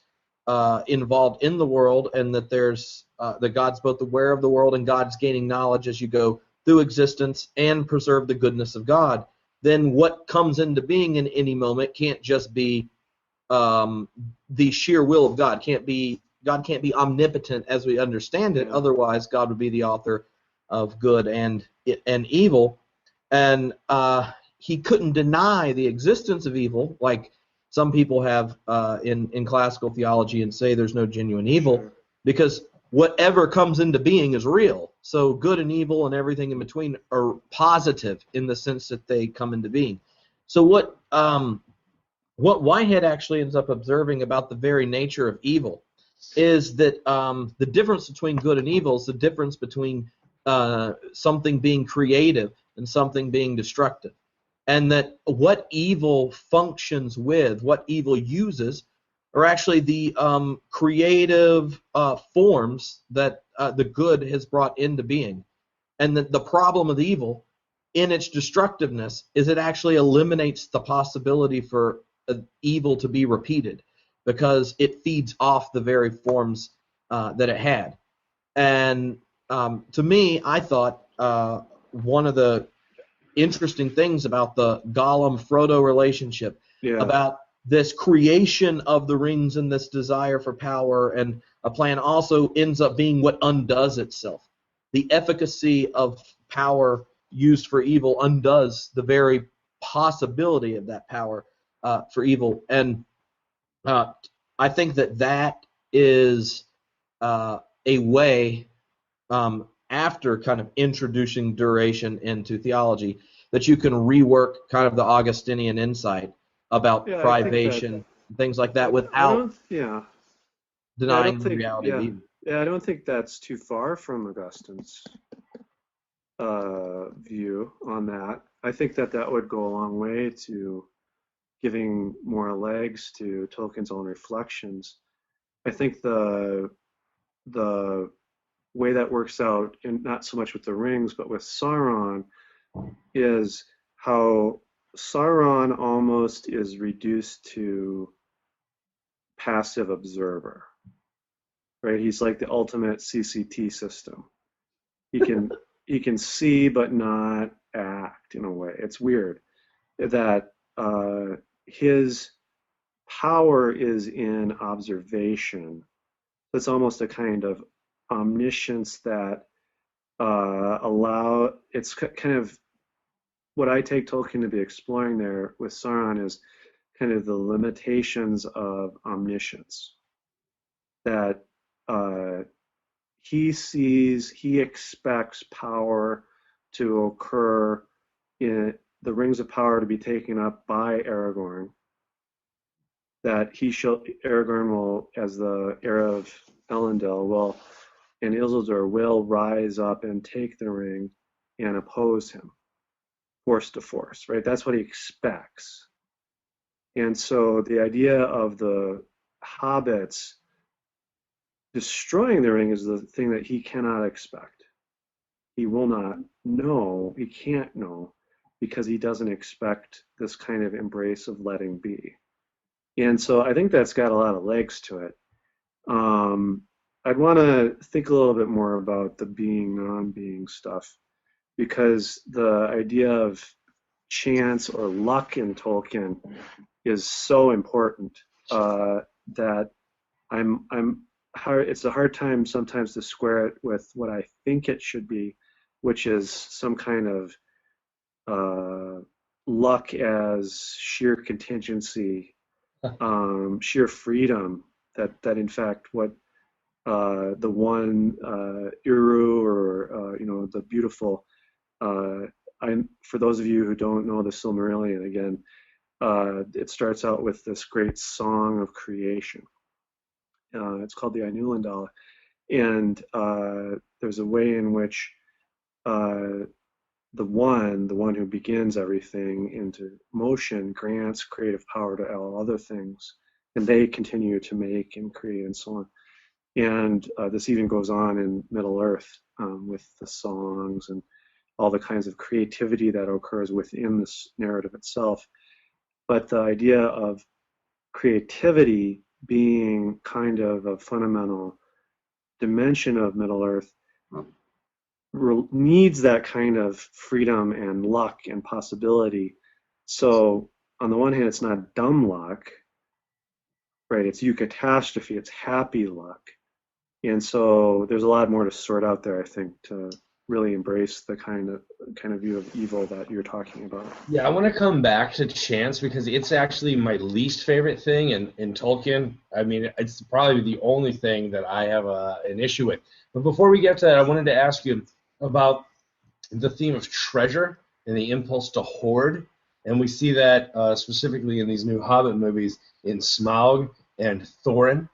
involved in the world, and that there's that God's both aware of the world and God's gaining knowledge as you go through existence and preserve the goodness of God? Then what comes into being in any moment can't just be the sheer will of God, can't be God can't be omnipotent as we understand it. Yeah. Otherwise, God would be the author of good and evil, and he couldn't deny the existence of evil, like some people have in classical theology, and say there's no genuine evil, Sure. because whatever comes into being is real. So good and evil and everything in between are positive in the sense that they come into being. So what Whitehead actually ends up observing about the very nature of evil is that the difference between good and evil is the difference between something being creative and something being destructive. And that what evil functions with, what evil uses, are actually the creative forms that the good has brought into being. And that the problem with evil, in its destructiveness, is it actually eliminates the possibility for evil to be repeated, because it feeds off the very forms that it had. And to me, I thought one of the interesting things about the Gollum-Frodo relationship, Yeah. about this creation of the rings and this desire for power and a plan, also ends up being what undoes itself. The efficacy of power used for evil undoes the very possibility of that power for evil. And I think that is a way, after kind of introducing duration into theology, that you can rework kind of the Augustinian insight about Yeah, I think privation, things like that, I without don't. Yeah. Yeah, I denying don't the think. reality of Yeah. evil. Yeah, I don't think that's too far from Augustine's view on that. I think that would go a long way to giving more legs to Tolkien's own reflections. I think the way that works out, and not so much with the rings, but with Sauron, is how Sauron almost is reduced to passive observer, right? He's like the ultimate CCT system. He can see but not act in a way. It's weird that his power is in observation. It's almost a kind of omniscience that it's kind of what I take Tolkien to be exploring there with Sauron is kind of the limitations of omniscience. That he expects power to occur in the rings of power to be taken up by Aragorn. That Aragorn will, as the heir of Elendil, and Isildur will rise up and take the ring and oppose him, force to force, right? That's what he expects. And so the idea of the hobbits destroying the ring is the thing that he cannot expect. He will not know, he can't know, because he doesn't expect this kind of embrace of letting be. And so I think that's got a lot of legs to it. I'd want to think a little bit more about the being, non-being stuff, because the idea of chance or luck in Tolkien is so important that it's a hard time sometimes to square it with what I think it should be, which is some kind of luck as sheer contingency, sheer freedom. That in fact what the one Uru, or the beautiful. For those of you who don't know the Silmarillion, again, it starts out with this great song of creation. It's called the Ainulindala, and there's a way in which the one who begins everything into motion, grants creative power to all other things, and they continue to make and create and so on. And this even goes on in Middle-earth with the songs and all the kinds of creativity that occurs within this narrative itself. But the idea of creativity being kind of a fundamental dimension of Middle-earth needs that kind of freedom and luck and possibility. So on the one hand, it's not dumb luck, right? It's eucatastrophe, it's happy luck. And so there's a lot more to sort out there, I think, to really embrace the kind of view of evil that you're talking about. Yeah, I want to come back to chance because it's actually my least favorite thing in Tolkien. I mean, it's probably the only thing that I have an issue with. But before we get to that, I wanted to ask you about the theme of treasure and the impulse to hoard. And we see that specifically in these new Hobbit movies in Smaug and Thorin.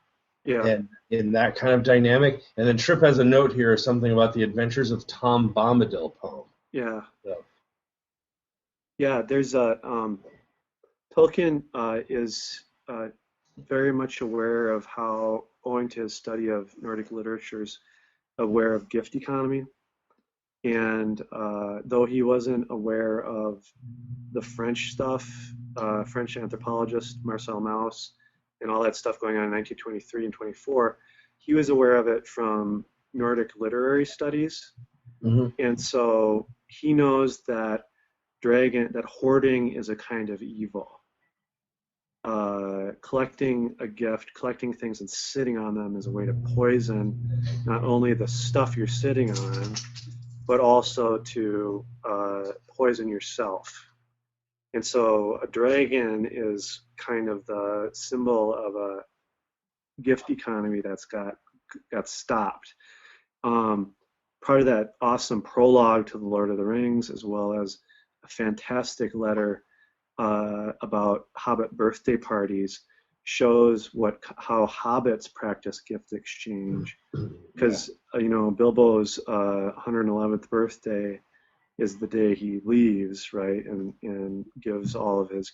Yeah. And in that kind of dynamic. And then Tripp has a note here, something about the Adventures of Tom Bombadil poem. Yeah. So. Yeah, there's a Tolkien is very much aware of how, owing to his study of Nordic literatures, aware of gift economy. And though he wasn't aware of the French stuff, French anthropologist Marcel Mauss, and all that stuff going on in 1923 and 24, he was aware of it from Nordic literary studies. Mm-hmm. And so he knows that hoarding is a kind of evil. Collecting a gift, collecting things and sitting on them is a way to poison not only the stuff you're sitting on, but also to poison yourself. And so a dragon is kind of the symbol of a gift economy that's got stopped. Part of that awesome prologue to The Lord of the Rings, as well as a fantastic letter about Hobbit birthday parties, shows how hobbits practice gift exchange. Because Bilbo's 111th birthday is the day he leaves, right, and gives all of his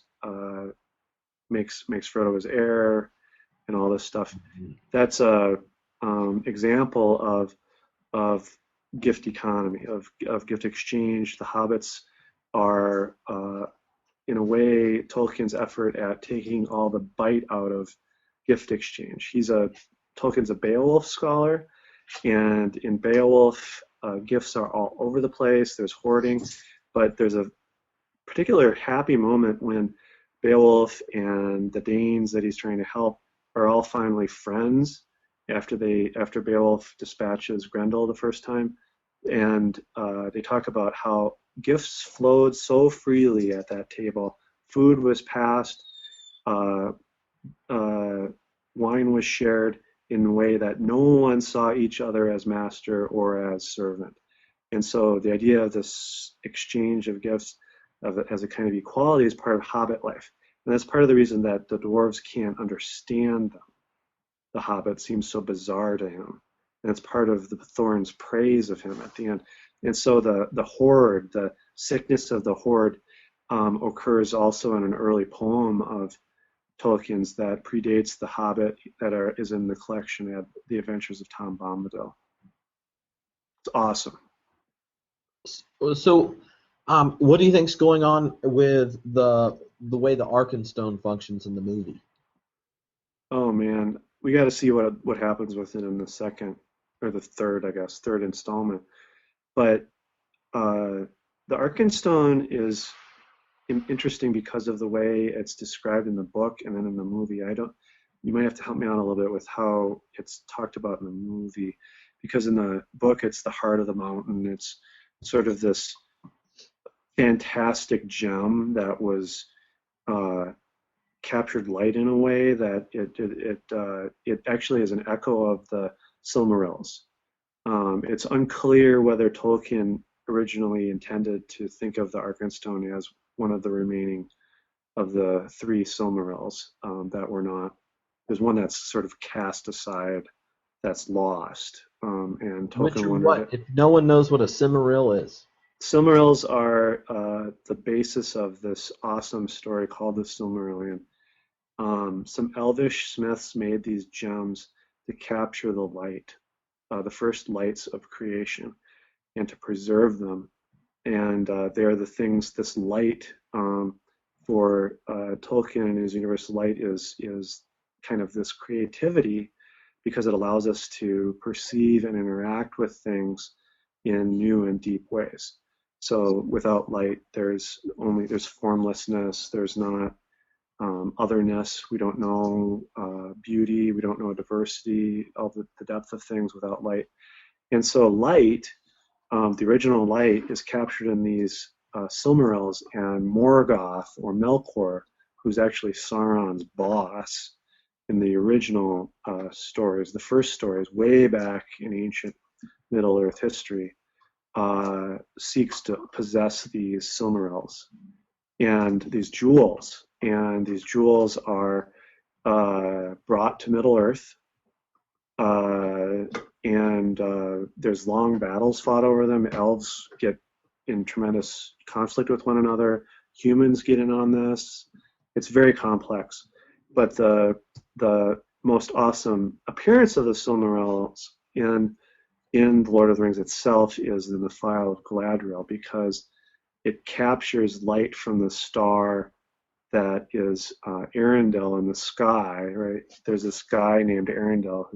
makes Frodo his heir and all this stuff. That's a example of gift economy, of gift exchange. The hobbits are in a way Tolkien's effort at taking all the bite out of gift exchange. Tolkien's a Beowulf scholar, and in Beowulf, gifts are all over the place. There's hoarding, but there's a particular happy moment when Beowulf and the Danes that he's trying to help are all finally friends after Beowulf dispatches Grendel the first time, and they talk about how gifts flowed so freely at that table. Food was passed, wine was shared in a way that no one saw each other as master or as servant. And so the idea of this exchange of gifts as a kind of equality is part of Hobbit life. And that's part of the reason that the dwarves can't understand them. The Hobbit seems so bizarre to him. And it's part of Thorin's praise of him at the end. And so the hoard, the sickness of the hoard, occurs also in an early poem of Tolkien's that predates The Hobbit, that is in the collection of The Adventures of Tom Bombadil. It's awesome. So, what do you think's going on with the way the Arkenstone functions in the movie? Oh man, we got to see what happens with it in the second or the third installment. But the Arkenstone is interesting because of the way it's described in the book and then in the movie. You might have to help me out a little bit with how it's talked about in the movie, because in the book it's the heart of the mountain. It's sort of this fantastic gem that was captured light in a way that it actually is an echo of the Silmarils. It's unclear whether Tolkien originally intended to think of the Arkenstone as one of the remaining of the three Silmarils that were not. There's one that's sort of cast aside, that's lost. And Tolkien wondered what? If no one knows what a Silmaril is. Silmarils are the basis of this awesome story called the Silmarillion. Some elvish smiths made these gems to capture the light, the first lights of creation, and to preserve them. And they're the things, this light for Tolkien and his universe, light is kind of this creativity, because it allows us to perceive and interact with things in new and deep ways. So without light, there's formlessness, there's not otherness. We don't know beauty. We don't know diversity, all the depth of things without light. And so light, the original light, is captured in these Silmarils, and Morgoth, or Melkor, who's actually Sauron's boss in the original stories, the first stories, way back in ancient Middle Earth history, seeks to possess these Silmarils and these jewels. And these jewels are brought to Middle Earth, and there's long battles fought over them. Elves get in tremendous conflict with one another. Humans get in on this. It's very complex. But the most awesome appearance of the Silmarils in The Lord of the Rings itself is in the File of Galadriel, because it captures light from the star that is Arundel in the sky, right? There's this guy named Arundel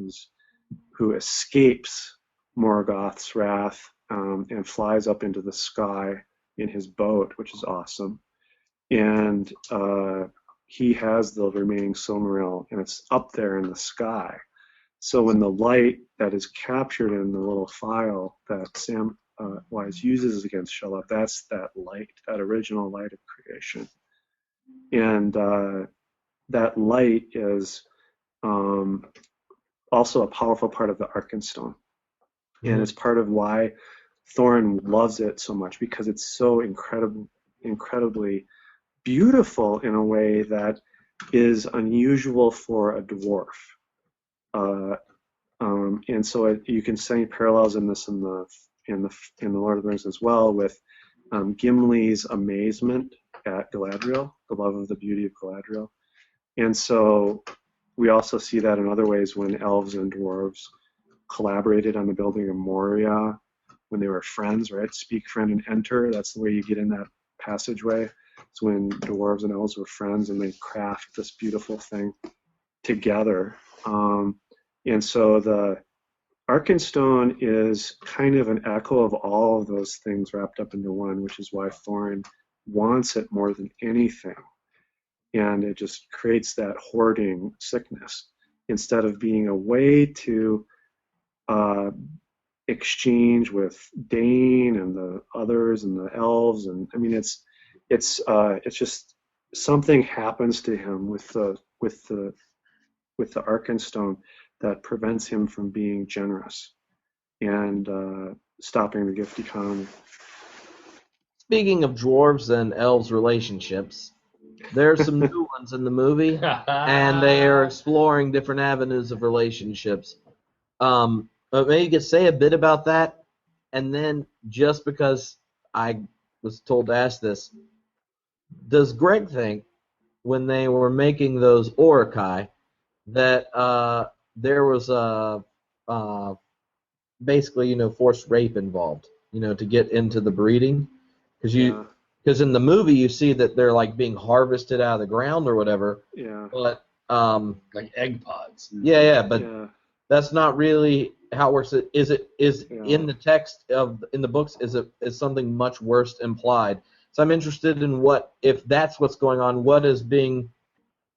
who escapes Morgoth's wrath and flies up into the sky in his boat, which is awesome. And he has the remaining Silmaril, and it's up there in the sky. So when the light that is captured in the little file that Samwise uses against Shelob, that's that light, that original light of creation. And that light is also a powerful part of the Arkenstone. And it's part of why Thorin loves it so much, because it's so incredibly beautiful in a way that is unusual for a dwarf. And so you can see parallels in this in the Lord of the Rings as well, with Gimli's amazement at Galadriel, the love of the beauty of Galadriel. And so we also see that in other ways when elves and dwarves collaborated on the building of Moria, when they were friends, right? Speak, friend, and enter. That's the way you get in that passageway. It's when dwarves and elves were friends and they craft this beautiful thing together. And so the Arkenstone is kind of an echo of all of those things wrapped up into one, which is why Thorin wants it more than anything. And it just creates that hoarding sickness instead of being a way to exchange with Dane and the others and the elves. And I mean, it's just something happens to him with the Arkenstone that prevents him from being generous and stopping the gift economy. Speaking of dwarves and elves relationships, there's some new ones in the movie, and they are exploring different avenues of relationships. But maybe you could say a bit about that, and then just because I was told to ask this, does Greg think when they were making those Orokai that there was basically forced rape involved, to get into the breeding? Because in the movie you see that they're like being harvested out of the ground or whatever. Yeah. But like egg pods. But that's not really how it works. Is in the text in the books is something much worse implied? So I'm interested in if that's what's going on, what is being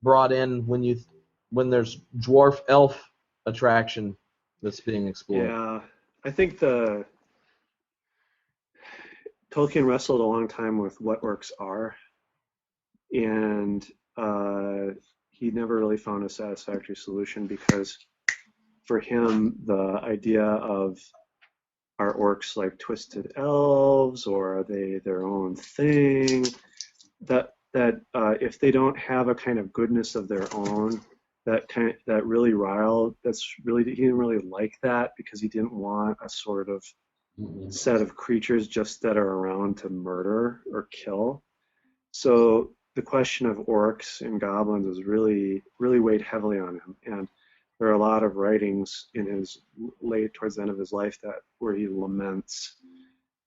brought in when there's dwarf elf attraction that's being explored. Yeah, I think Tolkien wrestled a long time with what orcs are, and he never really found a satisfactory solution, because for him the idea of, are orcs like twisted elves, or are they their own thing, that if they don't have a kind of goodness of their own, he didn't really like that, because he didn't want a sort of set of creatures just that are around to murder or kill. So the question of orcs and goblins is really weighed heavily on him, and there are a lot of writings in his towards the end of his life where he laments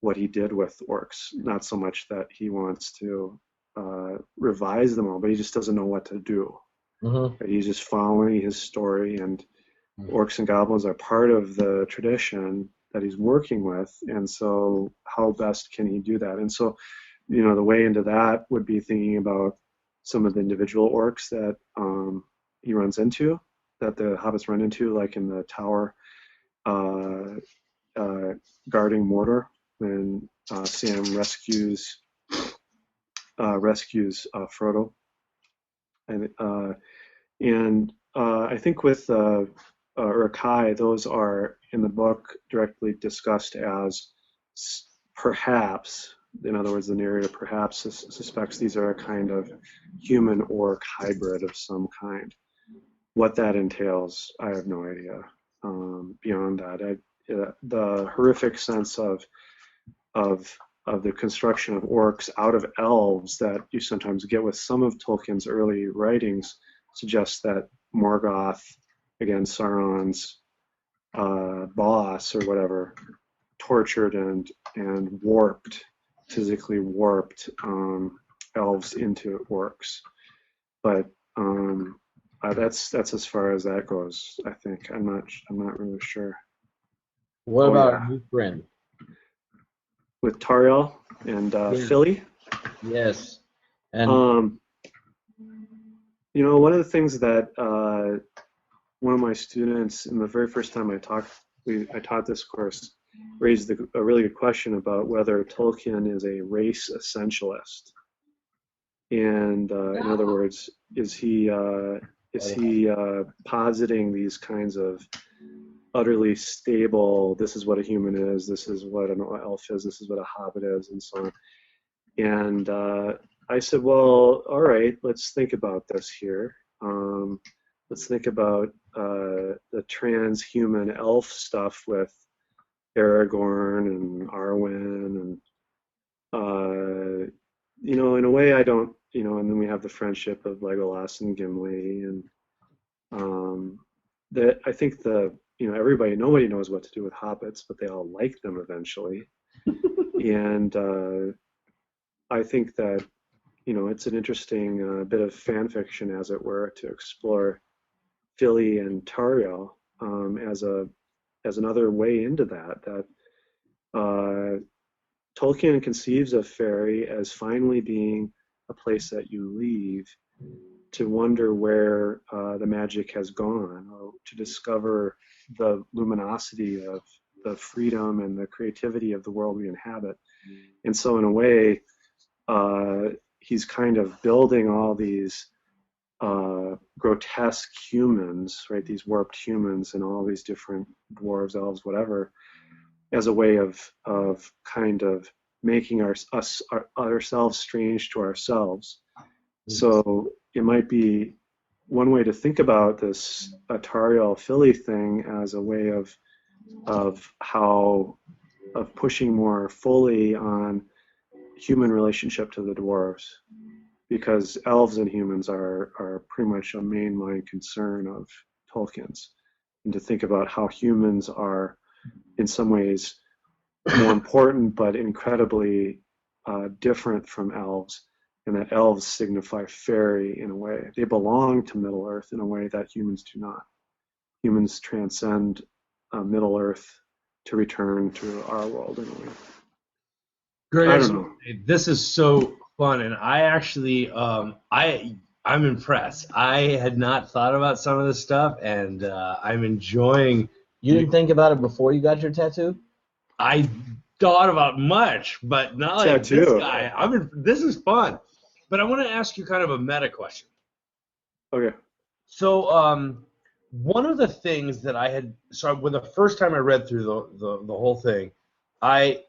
what he did with orcs. Not so much that he wants to revise them all, but he just doesn't know what to do. Mm-hmm. He's just following his story, and orcs and goblins are part of the tradition that he's working with, and so how best can he do that? And so, the way into that would be thinking about some of the individual orcs that he runs into, that the hobbits run into, like in the tower guarding Mordor when Sam rescues Frodo, and I think with Uruk-hai, those are in the book directly discussed as perhaps. In other words, the narrator perhaps suspects these are a kind of human-orc hybrid of some kind. What that entails, I have no idea. Beyond that, the horrific sense of the construction of orcs out of elves that you sometimes get with some of Tolkien's early writings suggests that Morgoth, again Sauron's boss or whatever, tortured and warped, physically warped elves into orcs. But that's as far as that goes. I think I'm not really sure. What about Mithrin? With Tariel and Philly? Yes. And one of the things that one of my students, in the very first time I taught this course, raised a really good question about whether Tolkien is a race essentialist. And in other words, is he positing these kinds of utterly stable, this is what a human is, this is what an elf is, this is what a hobbit is, and so on. And I said, well, all right, let's think about this here. Let's think about the transhuman elf stuff with Aragorn and Arwen, and in a way I don't, and then we have the friendship of Legolas and Gimli, and that I think nobody knows what to do with hobbits, but they all like them eventually. And I think that it's an interesting bit of fan fiction, as it were, to explore Philly and Tariel as another way into that Tolkien conceives of fairy as finally being a place that you leave to wonder where the magic has gone, or to discover the luminosity of the freedom and the creativity of the world we inhabit. And so in a way, he's kind of building all these grotesque humans, right? These warped humans and all these different dwarves, elves, whatever, as a way of kind of making ourselves strange to ourselves. So it might be one way to think about this Tariel Philly thing as a way of pushing more fully on human relationship to the dwarves, because elves and humans are pretty much a mainline concern of Tolkien's, and to think about how humans are in some ways more important but incredibly different from elves, and that elves signify fairy in a way. They belong to Middle Earth in a way that humans do not. Humans transcend Middle Earth to return to our world in a way. Great. I don't know. This is so fun, and I actually, I'm impressed. I had not thought about some of this stuff, and I'm enjoying. You didn't think about it before you got your tattoo? I thought about much, but not like Tattoo. This guy. This is fun, but I want to ask you kind of a meta question. Okay. So, one of the things that when the first time I read through the whole thing, I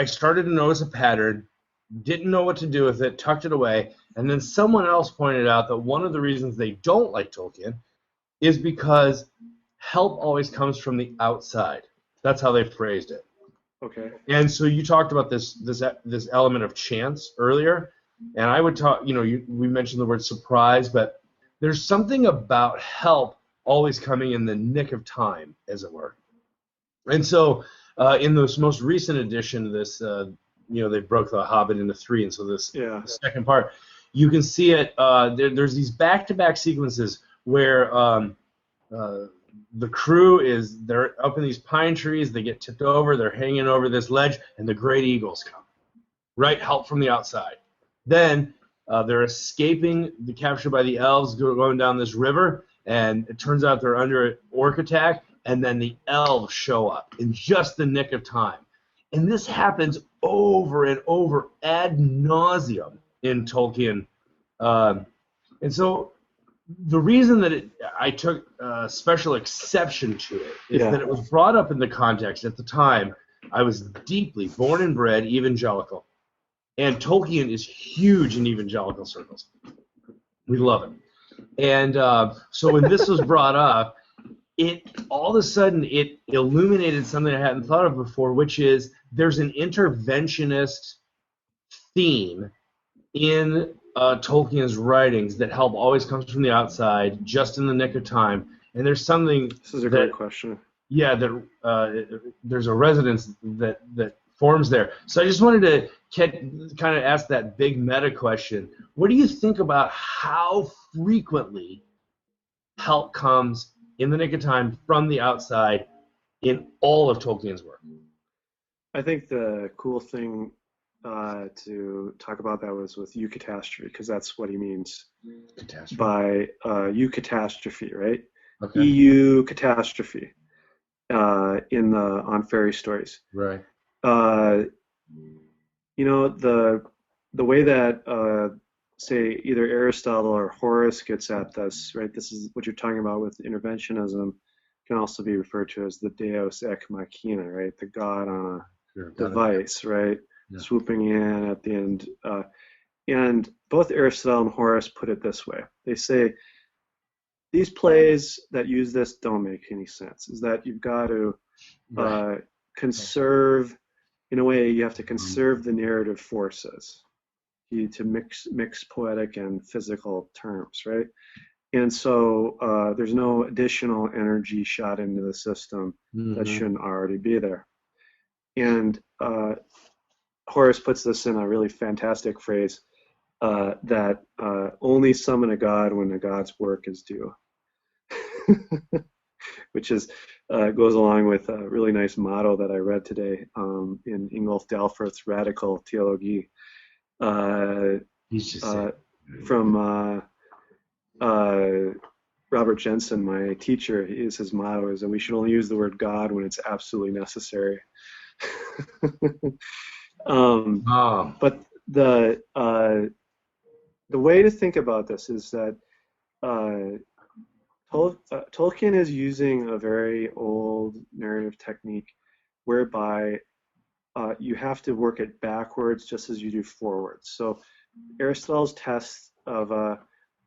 started to notice a pattern, didn't know what to do with it, tucked it away, and then someone else pointed out that one of the reasons they don't like Tolkien is because help always comes from the outside. That's how they phrased it. Okay. And so you talked about this element of chance earlier, and I would talk. We mentioned the word surprise, but there's something about help always coming in the nick of time, as it were. And so in this most recent edition, this they broke the Hobbit into 3, and so this second part, you can see it. There's these back-to-back sequences where the crew they're up in these pine trees, they get tipped over, they're hanging over this ledge, and the great eagles come. Right? Help from the outside. Then They're escaping the capture by the elves, going down this river, and it turns out they're under orc attack, and then the elves show up in just the nick of time. And this happens over and over ad nauseum in Tolkien. And so the reason that I took special exception to it is that it was brought up in the context at the time. I was deeply born and bred evangelical. And Tolkien is huge in evangelical circles. We love him. And so when this was brought up, all of a sudden it illuminated something I hadn't thought of before, which is there's an interventionist theme in Tolkien's writings that help always comes from the outside, just in the nick of time. And there's something. This is a great question. Yeah, there's a resonance that forms there. So I just wanted to kind of ask that big meta question. What do you think about how frequently help comes in the nick of time from the outside in all of Tolkien's work? I think the cool thing to talk about that was with eucatastrophe, because that's what he means by eucatastrophe, right? Okay. EU catastrophe on fairy stories. Right. You know, the way that say either Aristotle or Horace gets at this, right? This is what you're talking about with interventionism. Can also be referred to as the Deus ex machina, right? The God on a device, right? Yeah. Swooping in at the end. And both Aristotle and Horace put it this way. They say these plays that use this don't make any sense. Is that you've got to conserve, in a way, you have to conserve the narrative forces. To mix poetic and physical terms, right? And so there's no additional energy shot into the system that shouldn't already be there. And Horace puts this in a really fantastic phrase that only summon a god when a god's work is due, which is goes along with a really nice motto that I read today in Ingolf Dalforth's Radical Theology. From Robert Jensen, my teacher, his motto is that we should only use the word God when it's absolutely necessary. But the way to think about this is that Tolkien is using a very old narrative technique whereby you have to work it backwards just as you do forwards. So Aristotle's test of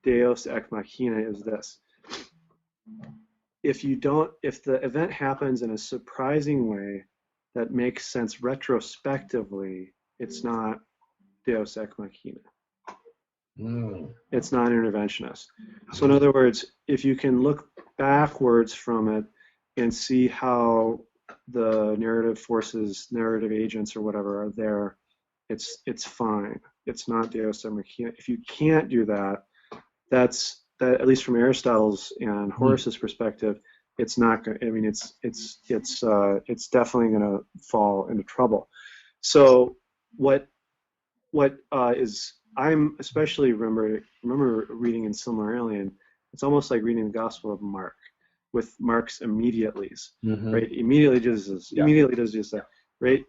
Deus ex machina is this: if the event happens in a surprising way that makes sense retrospectively, it's not Deus ex machina. It's not interventionist. So in other words, if you can look backwards from it and see how the narrative forces, narrative agents, or whatever are there, it's fine. It's not Deus ex machina. If you can't do that, that's at least from Aristotle's and Horace's perspective, it's not going. I mean, it's definitely going to fall into trouble. So what is I'm especially remember reading in Silmarillion. It's almost like reading the Gospel of Mark, with Mark's immediatelys, right? Immediately does this, immediately does just that, right?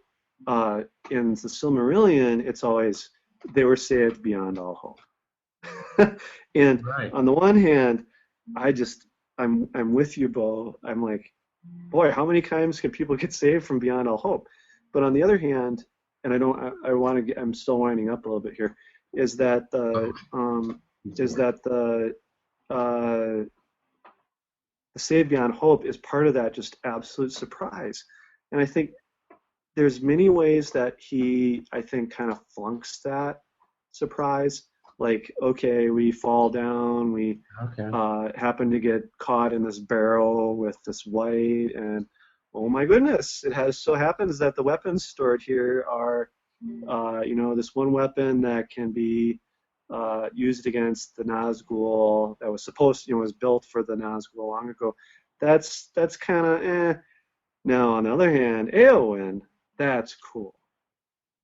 In the Silmarillion, it's always, they were saved beyond all hope. And on the one hand, I'm with you, Bo. I'm like, boy, how many times can people get saved from beyond all hope? But on the other hand, and I'm still winding up a little bit here, is that the save beyond hope is part of that just absolute surprise. And I think there's many ways that he, I think, kind of flunks that surprise. Like, okay, we fall down, we happen to get caught in this barrel with this white, and oh my goodness, it so happens that the weapons stored here are, this one weapon that can be used against the Nazgul that was was built for the Nazgul long ago. That's kind of eh. Now, on the other hand, Eowyn, that's cool.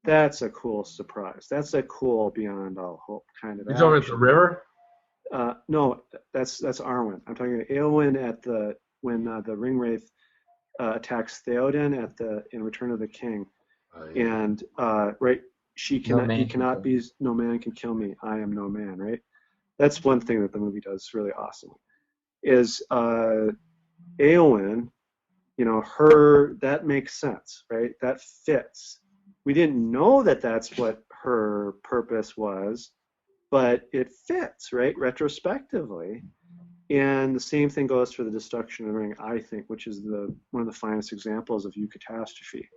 That's a cool surprise. That's a cool beyond all hope kind of You're talking about the action. river? No, that's Arwen. I'm talking about Eowyn when the Ringwraith attacks Theoden in Return of the King, and right, he cannot be, no man can kill me. I am no man. Right. That's one thing that the movie does really awesome. Is Eowyn, that makes sense, right? That fits. We didn't know that that's what her purpose was, but it fits, right? Retrospectively. And the same thing goes for the destruction of the ring, I think, which is one of the finest examples of eucatastrophe.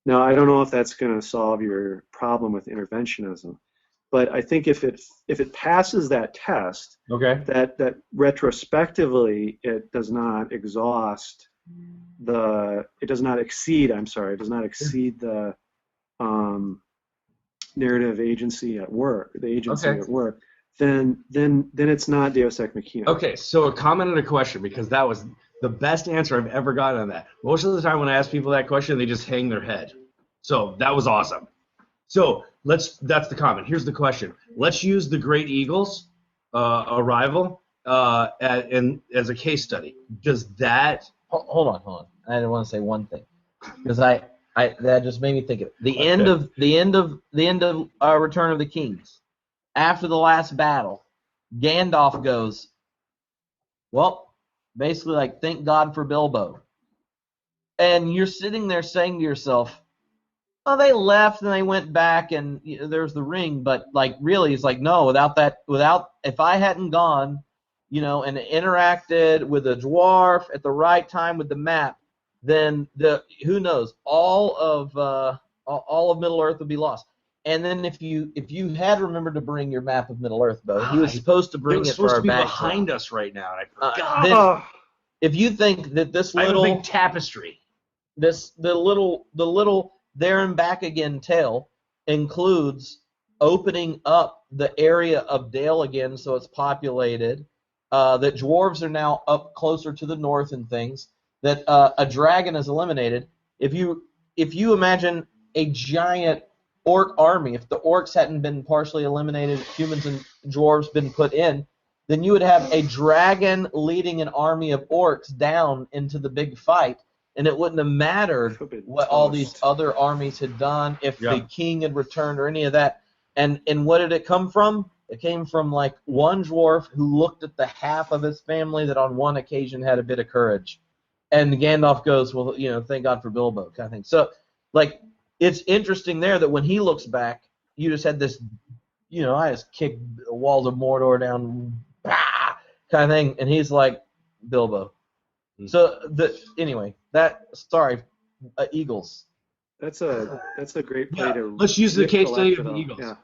Now, I don't know if that's going to solve your problem with interventionism, but I think if it passes that test, okay, that retrospectively it does not exhaust it does not exceed the narrative agency at work, at work, then it's not Deus Ex Machina. Okay, so a comment and a question, because that was the best answer I've ever gotten on that. Most of the time when I ask people that question, they just hang their head. So that was awesome. So that's the comment. Here's the question. Let's use the Great Eagles arrival as a case study. Does that... Hold on. I want to say one thing, because that just made me think of it. The end of Return of the Kings. After the last battle, Gandalf goes, well, basically like, thank God for Bilbo. And you're sitting there saying to yourself, oh, they left and they went back and there's the ring, but like really it's like, no, if I hadn't gone, and interacted with a dwarf at the right time with the map, then who knows, all of Middle Earth would be lost. And then if you had remembered to bring your map of Middle Earth, Bo, he was supposed to bring it for our back. It was supposed to be behind us right now, and I forgot. If you think that this little big tapestry, the little there and back again tale includes opening up the area of Dale again, so it's populated. That dwarves are now up closer to the north and things. That a dragon is eliminated. If you imagine a giant orc army, if the orcs hadn't been partially eliminated, humans and dwarves been put in, then you would have a dragon leading an army of orcs down into the big fight, and it wouldn't have mattered what all these other armies had done, if the king had returned or any of that. And what did it come from? It came from like one dwarf who looked at the half of his family that on one occasion had a bit of courage. And Gandalf goes, well, thank God for Bilbo, kind of thing. So, like, it's interesting there that when he looks back, you just had this, I just kicked the walls of Mordor down, bah, kind of thing, and he's like, Bilbo. Mm-hmm. So Eagles. That's a great play to. Let's use the case study of the Eagles. Yeah.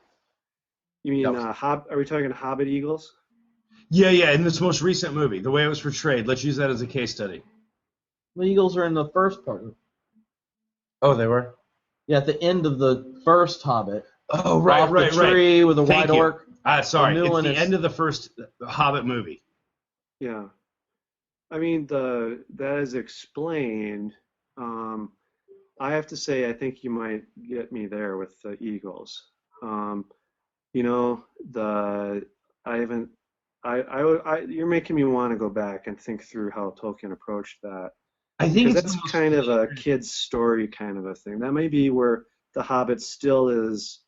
You mean are we talking Hobbit Eagles? Yeah, in this most recent movie, the way it was portrayed. Let's use that as a case study. The Eagles are in the first part. Oh, they were? Yeah, at the end of the first Hobbit. Oh, right. The tree with a white orc. Sorry, it's the end of the first Hobbit movie. Yeah. I mean, that is explained. I have to say, I think you might get me there with the Eagles. You're making me want to go back and think through how Tolkien approached that. I think that's kind of a kid's story kind of a thing. That may be where the Hobbit still is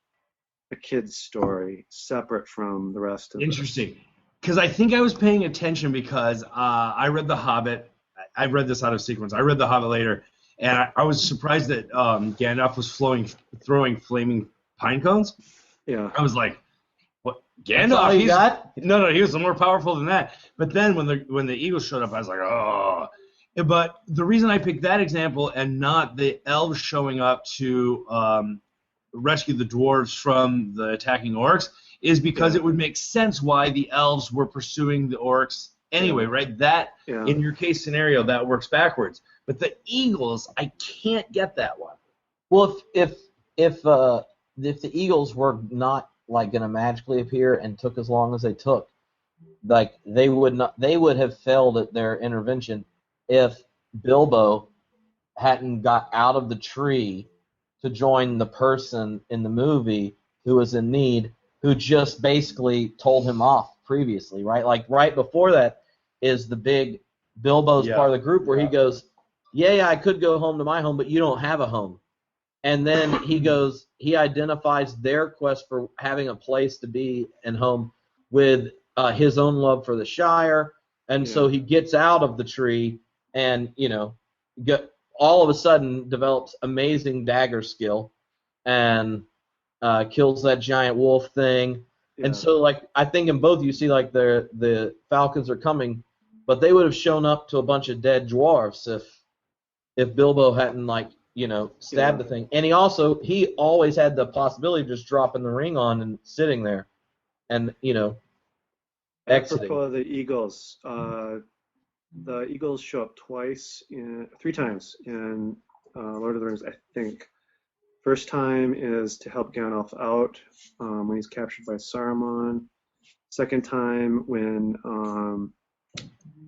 a kid's story, separate from the rest of it. Interesting. Because I think I was paying attention because I read The Hobbit. I read this out of sequence. I read The Hobbit later, and I was surprised that Gandalf was throwing flaming pine cones. Yeah. I was like, what? Gandalf? No, he was more powerful than that. But then when the Eagles showed up, I was like, oh. But the reason I picked that example and not the elves showing up to rescue the dwarves from the attacking orcs is because it would make sense why the elves were pursuing the orcs anyway, right? That, in your case scenario, that works backwards. But the Eagles, I can't get that one. Well, if the Eagles were not like going to magically appear and took as long as they took, like they would have failed at their intervention if Bilbo hadn't got out of the tree to join the person in the movie who was in need, who just basically told him off previously, right? Like right before that is the big Bilbo's part of the group where he goes, yeah, I could go home to my home, but you don't have a home. And then he identifies their quest for having a place to be and home with his own love for the Shire. And so he gets out of the tree and, all of a sudden develops amazing dagger skill and kills that giant wolf thing. Yeah. And so, like, I think in both you see, like, the Falcons are coming, but they would have shown up to a bunch of dead dwarfs if Bilbo hadn't, like, stabbed the thing. And he always had the possibility of just dropping the ring on and sitting there and, exiting. Apropos of the eagles, the eagles show up three times in Lord of the Rings, I think. First time is to help Gandalf out when he's captured by Saruman. Second time when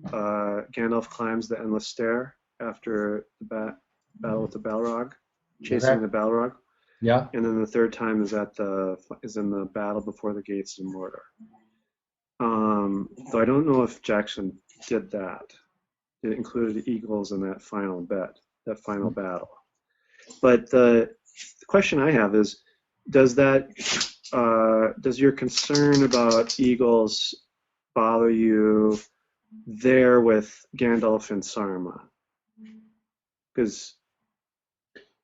Gandalf climbs the Endless Stair after the battle with the Balrog, chasing the Balrog. Yeah. And then the third time is in the battle before the gates in Mordor. So I don't know if Jackson did that. It included the eagles in that final battle. But the question I have is, does your concern about eagles bother you there with Gandalf and Saruman? Because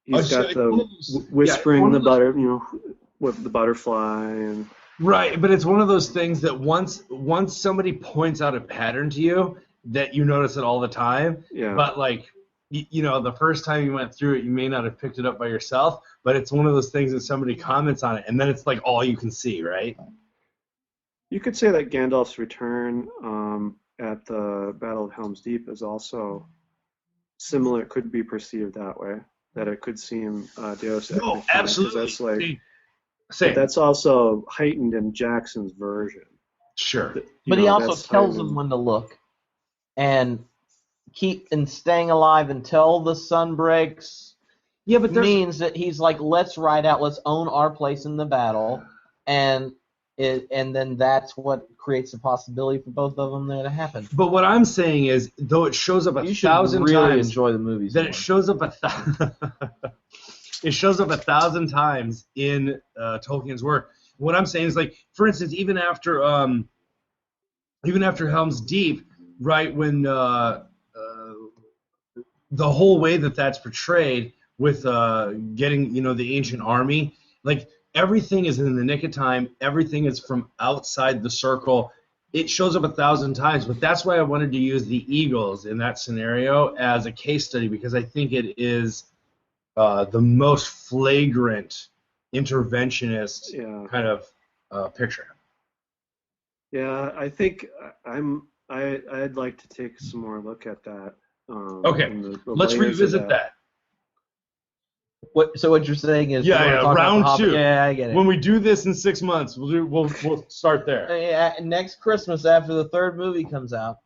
he's got the whispering, with the butterfly and. Right, but it's one of those things that once somebody points out a pattern to you, that you notice it all the time. Yeah. But like, the first time you went through it, you may not have picked it up by yourself. But it's one of those things that somebody comments on it, and then it's like all you can see, right? You could say that Gandalf's return at the Battle of Helm's Deep is also similar. It could be perceived that way. That it could seem Deus Ex Machina. Absolutely. That's like. But that's also heightened in Jackson's version. Sure. But he also tells them when to look and keep staying alive until the sun breaks. Yeah, but means that he's like, let's ride out, let's own our place in the battle, and then that's what creates the possibility for both of them there to happen. But what I'm saying is, though it shows up you 1,000 really times, enjoy the movies. That it shows up It shows up 1,000 times in Tolkien's work. What I'm saying is, like, for instance, even after Helm's Deep, right, when the whole way that's portrayed with getting the ancient army, like everything is in the nick of time. Everything is from outside the circle. It shows up 1,000 times, but that's why I wanted to use the eagles in that scenario as a case study, because I think it is. The most flagrant interventionist kind of picture. Yeah, I think I'd like to take some more look at that. Okay, let's revisit that. So what you're saying is round 2. Yeah, I get it. When we do this in 6 months, we'll start there. Yeah, next Christmas after the third movie comes out.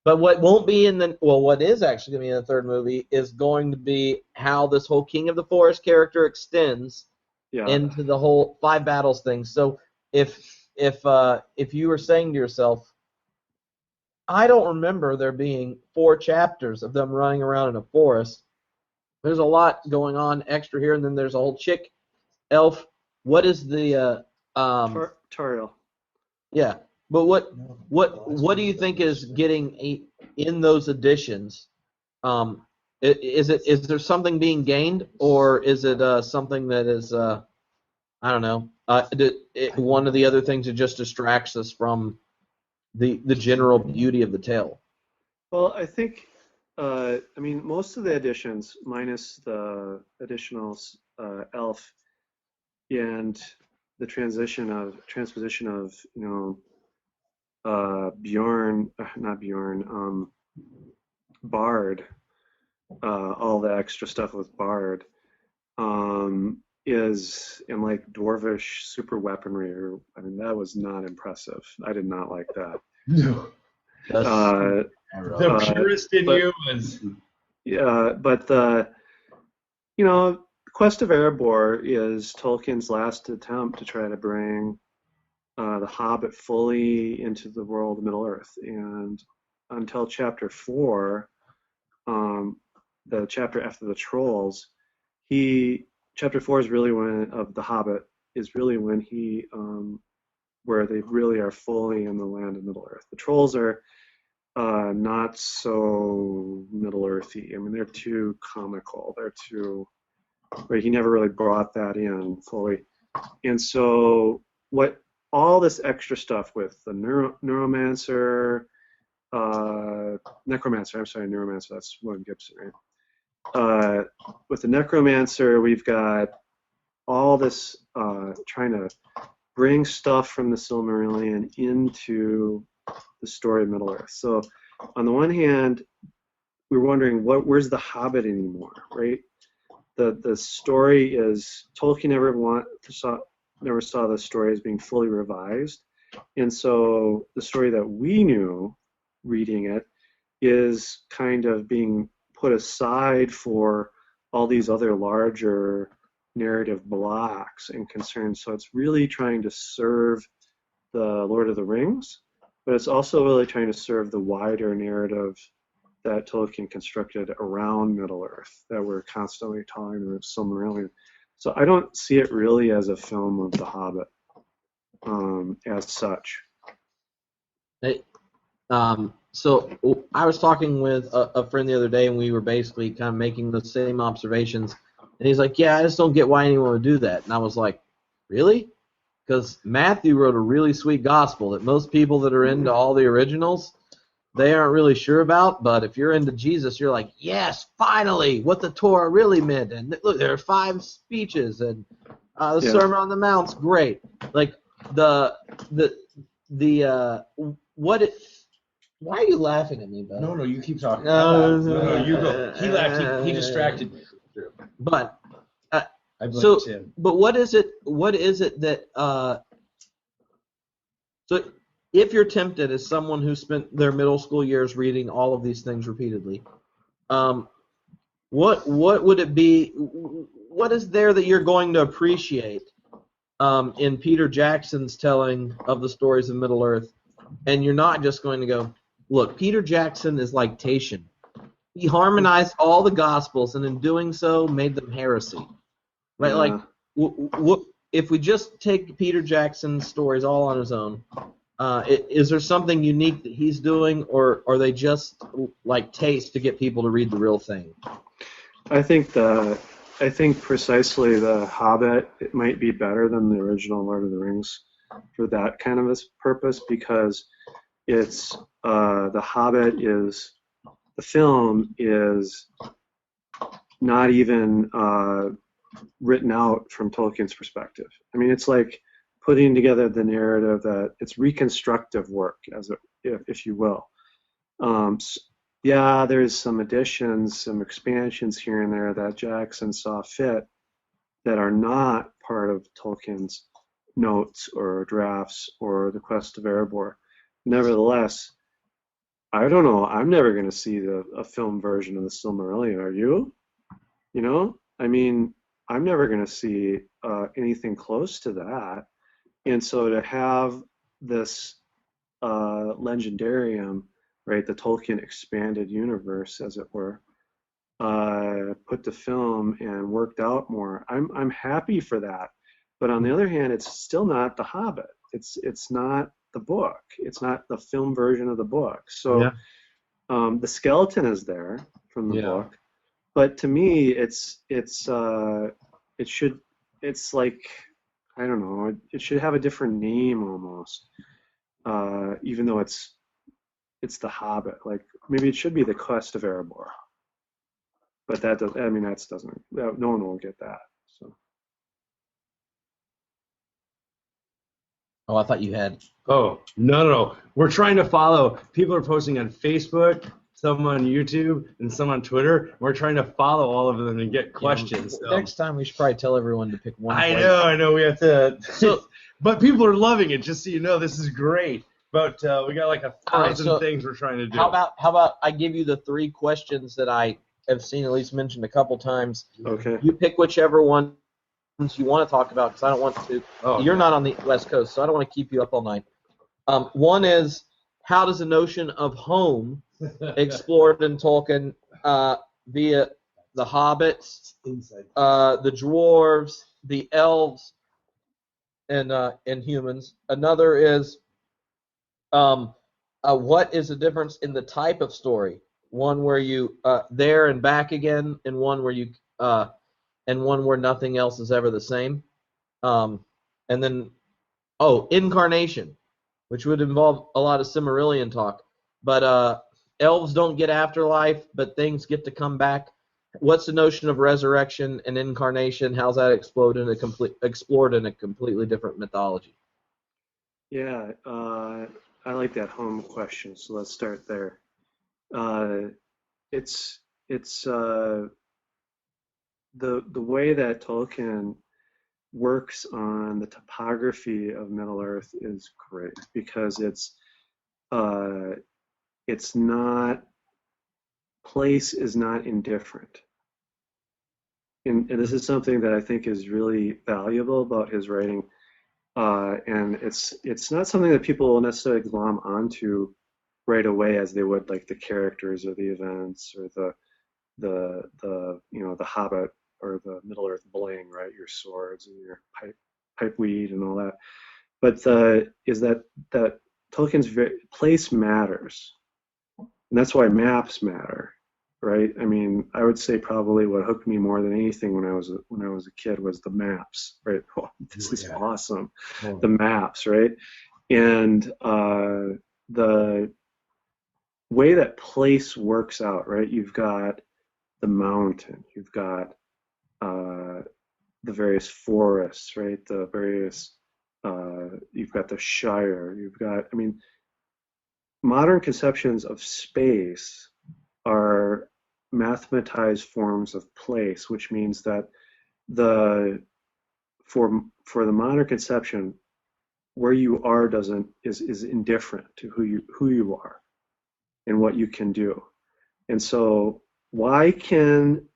But what won't be what is actually going to be in the third movie is going to be how this whole King of the Forest character extends into the whole 5 battles thing. So if you were saying to yourself, I don't remember there being 4 chapters of them running around in a forest. There's a lot going on extra here, and then there's a whole chick elf. What is the Tauriel? Yeah. But what do you think is getting in those additions? Is there something being gained, or is it something that is I don't know, one of the other things that just distracts us from the general beauty of the tale? Well, I think most of the additions, minus the additional elf and the transposition of Bard, all the extra stuff with Bard, is in like dwarvish super weaponry. That was not impressive. I did not like that. No. The purist in you was. Yeah, but Quest of Erebor is Tolkien's last attempt to try to bring the Hobbit fully into the world of Middle Earth, and until chapter 4, the chapter after the Trolls, chapter 4 is really when of the Hobbit is really when he where they really are fully in the land of Middle Earth. The Trolls are not so Middle Earthy. I mean, they're too comical. They're too, right? He never really brought that in fully. And so what all this extra stuff with the neuromancer, necromancer, that's William Gibson, right? With the necromancer, we've got all this trying to bring stuff from the Silmarillion into the story of Middle Earth. So on the one hand, we're wondering where's the Hobbit anymore, right? The story is Tolkien never saw the story as being fully revised, and so the story that we knew reading it is kind of being put aside for all these other larger narrative blocks and concerns. So it's really trying to serve the Lord of the Rings, but it's also really trying to serve the wider narrative that Tolkien constructed around Middle Earth that we're constantly telling the Silmarillion. So I don't see it really as a film of The Hobbit as such. So I was talking with a friend the other day, and we were basically kind of making the same observations. And he's like, yeah, I just don't get why anyone would do that. And I was like, really? Because Matthew wrote a really sweet gospel that most people that are into all the originals, they aren't really sure about. But if you're into Jesus, you're like, yes, finally, what the Torah really meant. And look, there are 5 speeches, and the Sermon on the Mount's great. Like why are you laughing at me, bud? No, you keep talking. No, you go. He laughed. He distracted me. But I blame Tim. But what is it that so if you're tempted as someone who spent their middle school years reading all of these things repeatedly, what would it be? What is there that you're going to appreciate in Peter Jackson's telling of the stories of Middle Earth, and you're not just going to go, look, Peter Jackson is like Tatian. He harmonized all the Gospels, and in doing so, made them heresy. Right? Yeah. Like, if we just take Peter Jackson's stories all on his own, is there something unique that he's doing, or are they just like taste to get people to read the real thing? I think precisely the Hobbit, it might be better than the original Lord of the Rings for that kind of a purpose, because it's the Hobbit is. The film is not even written out from Tolkien's perspective. I mean, it's like putting together the narrative that it's reconstructive work, if you will. Yeah, there's some additions, some expansions here and there that Jackson saw fit that are not part of Tolkien's notes or drafts or the Quest of Erebor. Nevertheless, I don't know. I'm never going to see a film version of the Silmarillion. Are you? You know? I mean, I'm never going to see anything close to that. And so to have this legendarium, right, the Tolkien expanded universe, as it were, put to film and worked out more, I'm happy for that. But on the other hand, it's still not The Hobbit. It's not the book. It's not the film version of the book. So the skeleton is there from the book, but to me, it's like, I don't know, it should have a different name almost, even though it's The Hobbit. Like maybe it should be the Quest of Erebor, but that doesn't. I mean, no one will get that. So. Oh, I thought you had. Oh, no. We're trying to follow. People are posting on Facebook, some on YouTube, and some on Twitter. We're trying to follow all of them and get questions. So. Next time, we should probably tell everyone to pick one. I know. We have to. But people are loving it, just so you know. This is great. But we got like 1,000 things we're trying to do. How about I give you the 3 questions that I have seen at least mentioned a couple times. Okay. You pick whichever ones you want to talk about, because I don't want to. You're not on the West Coast, so I don't want to keep you up all night. One is, how does the notion of home explored in Tolkien via the hobbits, the dwarves, the elves, and humans. Another is, what is the difference in the type of story? One where you there and back again, and one where one where nothing else is ever the same. And then, incarnation, which would involve a lot of Silmarillion talk. But elves don't get afterlife, but things get to come back. What's the notion of resurrection and incarnation? How's that explored in a completely different mythology? Yeah, I like that home question. So let's start there. It's the way that Tolkien works on the topography of Middle Earth is great, because it's not, place is not indifferent. And this is something that I think is really valuable about his writing. And it's not something that people will necessarily glom onto right away as they would like the characters or the events or the Hobbit or the Middle Earth bling, right? Your swords and your pipeweed and all that. But is that Tolkien's place matters, and that's why maps matter, right? I mean, I would say probably what hooked me more than anything when I was a kid was the maps, right? Oh, this is awesome, the maps, right? And the way that place works out, right? You've got the mountain, you've got the various forests, right? The various, you've got the Shire, you've got, I mean, modern conceptions of space are mathematized forms of place, which means that for the modern conception, where you are is indifferent to who you are and what you can do. And so why can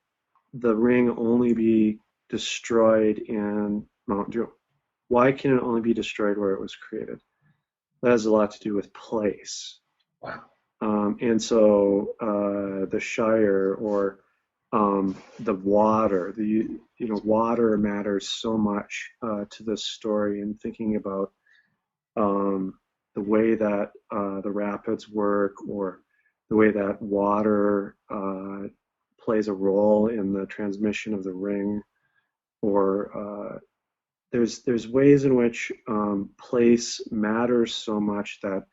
the ring only be destroyed in Mount Doom? Why can it only be destroyed where it was created? That has a lot to do with place. Wow. And so the Shire or the water, water matters so much to this story, and thinking about the way that the rapids work, or the way that water plays a role in the transmission of the ring, or there's ways in which place matters so much that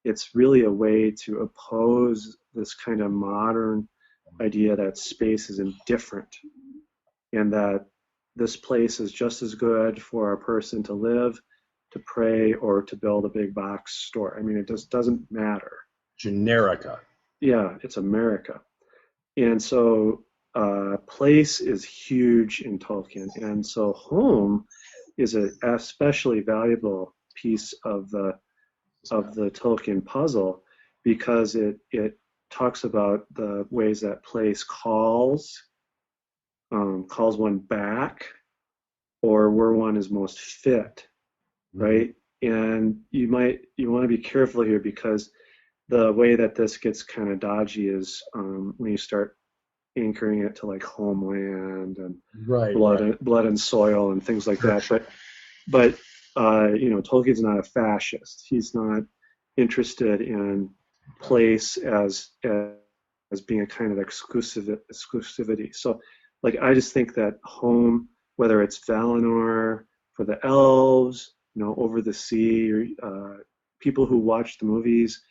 it's really a way to oppose this kind of modern idea that space is indifferent, and that this place is just as good for a person to live, to pray, or to build a big box store. I mean, it just doesn't matter. Generica. Yeah, it's America. And so place is huge in Tolkien. And so home is an especially valuable piece of the Tolkien puzzle, because it talks about the ways that place calls one back, or where one is most fit, right? And you want to be careful here, because the way that this gets kind of dodgy is when you start anchoring it to like homeland and blood and soil and things like that. But Tolkien's not a fascist. He's not interested in place as being a kind of exclusivity. So, like, I just think that home, whether it's Valinor for the elves, over the sea, or people who watch the movies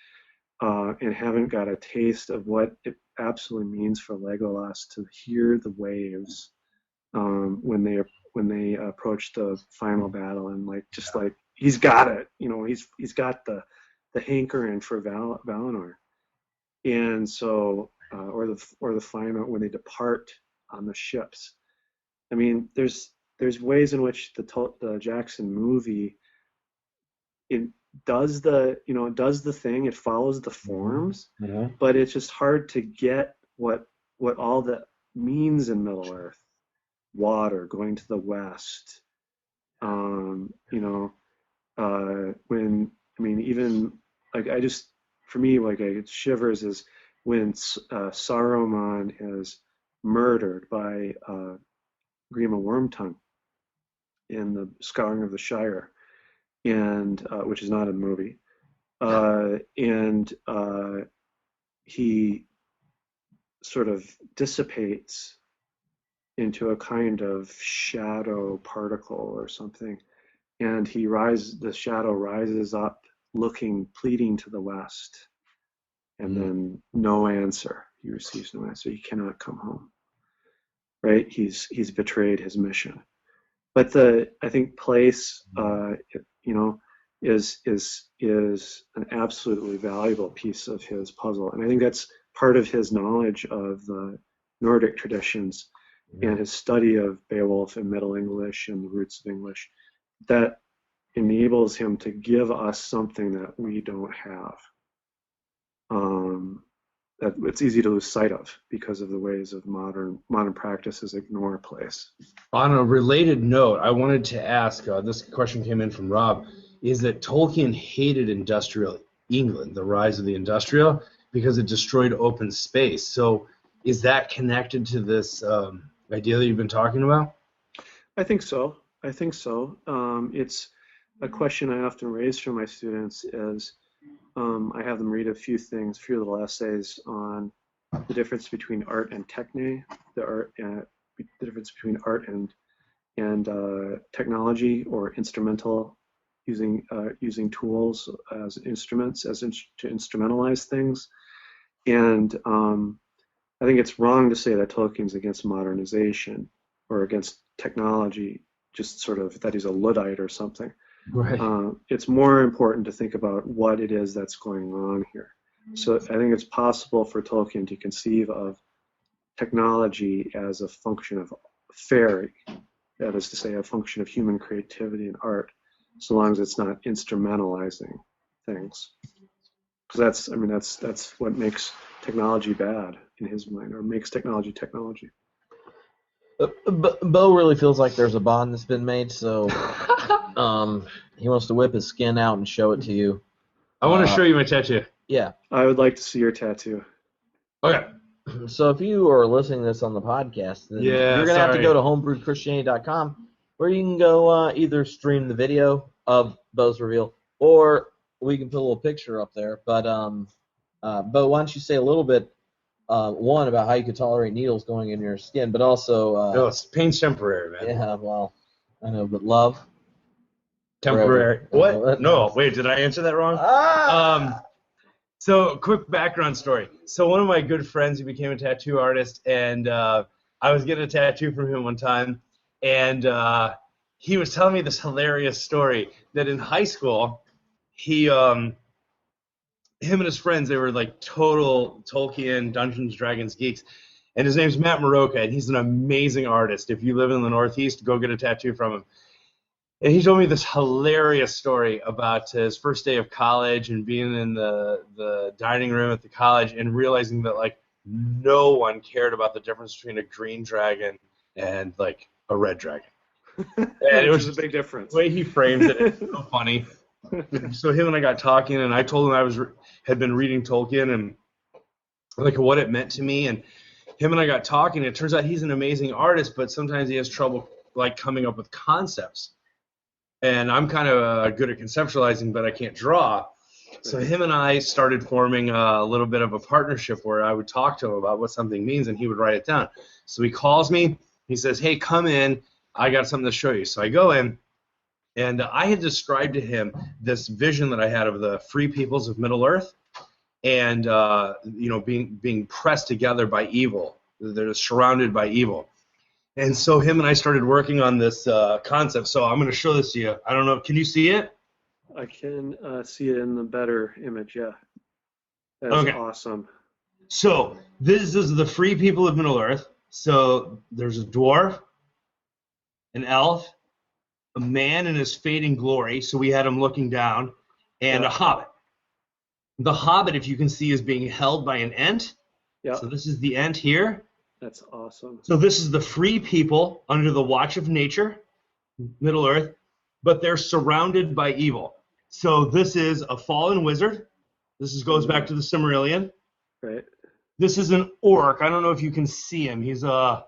and haven't got a taste of what it absolutely means for Legolas to hear the waves when they approach the final battle, and like he's got it, he's got the hankering for Valinor, and so or the final when they depart on the ships. I mean, there's ways in which the Jackson movie, it does the thing, it follows the forms, but it's just hard to get what what all that means in Middle Earth. Water going to the west. You know, when I mean, even like for me, like it shivers is when Saruman is murdered by Grima Wormtongue in the Scouring of the Shire, and which is not a movie, and he sort of dissipates into a kind of shadow particle or something, and the shadow rises up, pleading to the west, and then no answer. He receives no answer. He cannot come home. Right? He's betrayed his mission. But I think place, is an absolutely valuable piece of his puzzle, and I think that's part of his knowledge of the Nordic traditions and his study of Beowulf and Middle English and the roots of English that enables him to give us something that we don't have. That it's easy to lose sight of because of the ways of modern practices ignore place. On a related note, I wanted to ask, this question came in from Rob, is that Tolkien hated industrial England, the rise of the industrial, because it destroyed open space. So is that connected to this idea that you've been talking about? I think so. It's a question I often raise for my students is I have them read a few little essays on the difference between art and techne, the difference between art and technology or instrumental, using tools as instruments, to instrumentalize things. And I think it's wrong to say that Tolkien's against modernization or against technology, just sort of that he's a Luddite or something. Right. It's more important to think about what it is that's going on here. So I think it's possible for Tolkien to conceive of technology as a function of fairy, that is to say, a function of human creativity and art, so long as it's not instrumentalizing things. Because that's what makes technology bad in his mind, or makes technology. Bo really feels like there's a bond that's been made, so he wants to whip his skin out and show it to you. I want to show you my tattoo. Yeah. I would like to see your tattoo. Okay. So if you are listening to this on the podcast, then you're going to have to go to homebrewedchristianity.com, where you can go either stream the video of Bo's reveal, or we can put a little picture up there. But Bo, why don't you say a little bit, one, about how you could tolerate needles going in your skin, but also... no, pain's temporary, man. Yeah, well, I know, but love... Temporary. What? No, wait, did I answer that wrong? So, quick background story. So, one of my good friends, he became a tattoo artist, and I was getting a tattoo from him one time, and he was telling me this hilarious story that in high school, him and his friends, they were like total Tolkien, Dungeons & Dragons geeks, and his name's Matt Maroka, and he's an amazing artist. If you live in the Northeast, go get a tattoo from him. And he told me this hilarious story about his first day of college and being in the dining room at the college and realizing that, like, no one cared about the difference between a green dragon and, like, a red dragon. And it was a big difference. The way he framed it, it's so funny. So him and I got talking, and I told him I had been reading Tolkien and, like, what it meant to me. And him and I got talking, and it turns out he's an amazing artist, but sometimes he has trouble, like, coming up with concepts. And I'm kind of good at conceptualizing, but I can't draw. So him and I started forming a little bit of a partnership where I would talk to him about what something means, and he would write it down. So he calls me. He says, hey, come in. I got something to show you. So I go in, and I had described to him this vision that I had of the free peoples of Middle Earth and, being pressed together by evil. They're surrounded by evil. And so him and I started working on this concept. So I'm going to show this to you. I don't know. Can you see it? I can see it in the better image, yeah. That's okay. Awesome. So this is the free people of Middle Earth. So there's a dwarf, an elf, a man in his fading glory. So we had him looking down, and a hobbit. The hobbit, if you can see, is being held by an ent. Yeah. So this is the ent here. That's awesome. So this is the free people under the watch of nature, Middle Earth, but they're surrounded by evil. So this is a fallen wizard. Goes back to the Silmarillion. Right. This is an orc. I don't know if you can see him. He's there's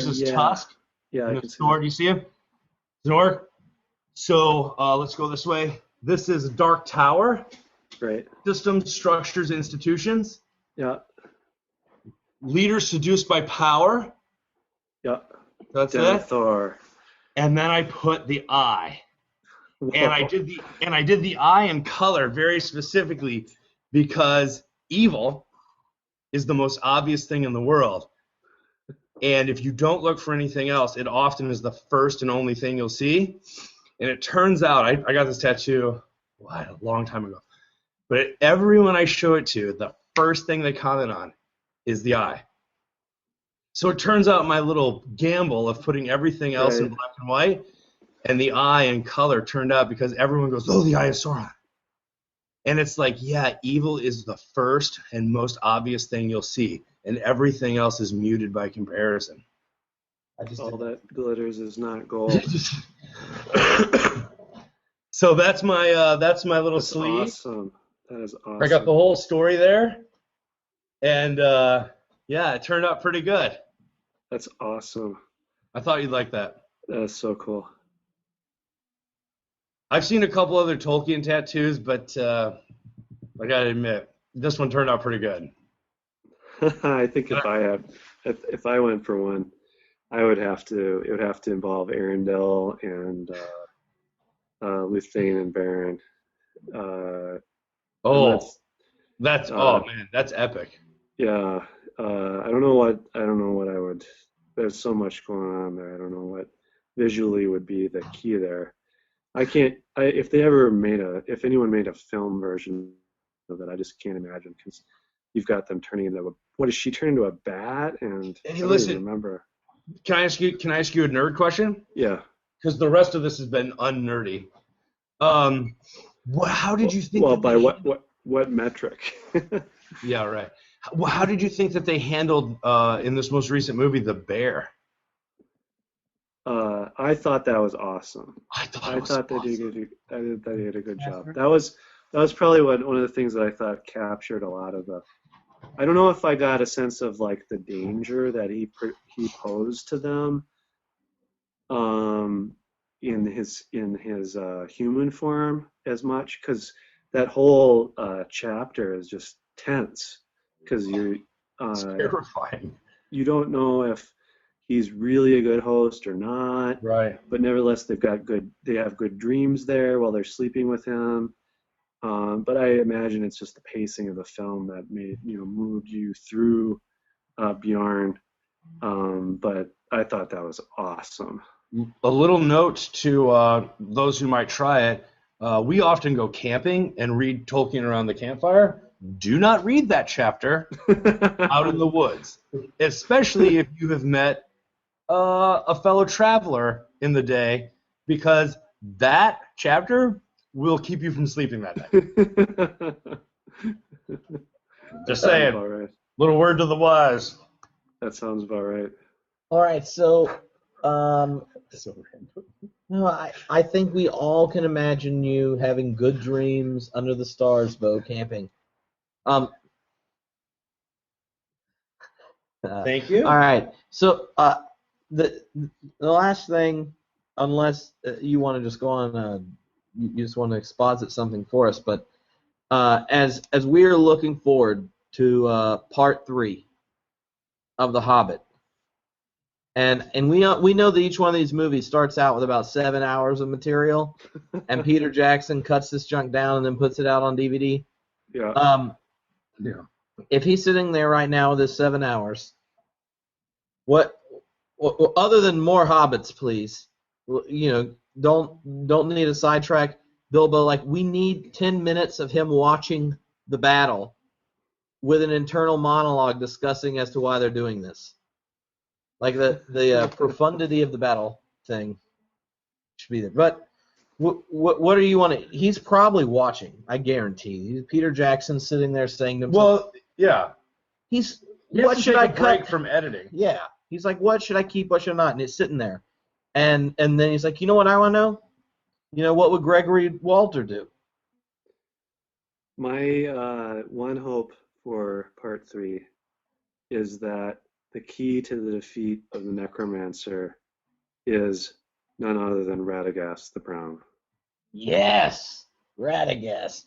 his tusk. Yeah, I and can his see sword. You see him? He's an orc. So let's go this way. This is Dark Tower. Right. Systems, structures, institutions. Yeah. Leaders seduced by power. Yeah. That's Denethor. it. And then I put the eye. Whoa. And I did the eye in color very specifically because evil is the most obvious thing in the world. And if you don't look for anything else, it often is the first and only thing you'll see. And it turns out, I got this tattoo a long time ago. But everyone I show it to, the first thing they comment on is the eye. So it turns out my little gamble of putting everything else in black and white and the eye in color turned out because everyone goes, oh, the eye of Sauron. And it's like, yeah, evil is the first and most obvious thing you'll see, and everything else is muted by comparison. All that glitters is not gold. So that's my little sleeve. Awesome. That is awesome. I got the whole story there, and yeah, it turned out pretty good. That's awesome. I thought you'd like that. That is so cool. I've seen a couple other Tolkien tattoos, but I gotta admit, this one turned out pretty good. I think if I went for one, it would have to involve Arendelle and Luthane and Baron. Man, that's epic. Yeah, I don't know what I would. There's so much going on there. I don't know what visually would be the key there. If anyone made a film version of it, I just can't imagine because you've got them turning into what does she turn into, a bat? And I don't even remember. Can I ask you a nerd question? Yeah. Because the rest of this has been unnerdy. How did you think? Well, by what metric? Yeah, right. How did you think that they handled in this most recent movie the bear? I thought that was awesome. I thought they did a good job. That was probably one of the things that I thought captured a lot of the. I don't know if I got a sense of like the danger that he posed to them, in his human form as much, because that whole chapter is just tense because it's terrifying. You don't know if he's really a good host or not. Right. But nevertheless, they have good dreams there while they're sleeping with him. But I imagine it's just the pacing of the film that moved you through Bjorn. But I thought that was awesome. A little note to those who might try it. We often go camping and read Tolkien around the campfire. Do not read that chapter out in the woods, especially if you have met a fellow traveler in the day, because that chapter will keep you from sleeping that night. Just saying. Right. Little word to the wise. That sounds about right. All right, so I think we all can imagine you having good dreams under the stars, Bo, camping. Thank you. All right, so the last thing, unless you want to just go on, you just want to exposit something for us, but as we are looking forward to part 3 of The Hobbit, and we know that each one of these movies starts out with about 7 hours of material, and Peter Jackson cuts this junk down and then puts it out on DVD. Yeah. Yeah. If he's sitting there right now with his 7 hours, what other than more hobbits, please? Don't need a sidetrack, Bilbo. Like, we need 10 minutes of him watching the battle with an internal monologue discussing as to why they're doing this. Like the profundity of the battle thing should be there. But what do you want to? He's probably watching. I guarantee. Peter Jackson sitting there saying to himself. Well, yeah. He's what should I break cut from editing? Yeah. He's like, what should I keep? What should I not? And it's sitting there. And then he's like, you know what I want to know? You know, what would Gregory Walter do? My one hope for part 3 is that the key to the defeat of the necromancer is none other than Radagast the Brown. Yes, Radagast.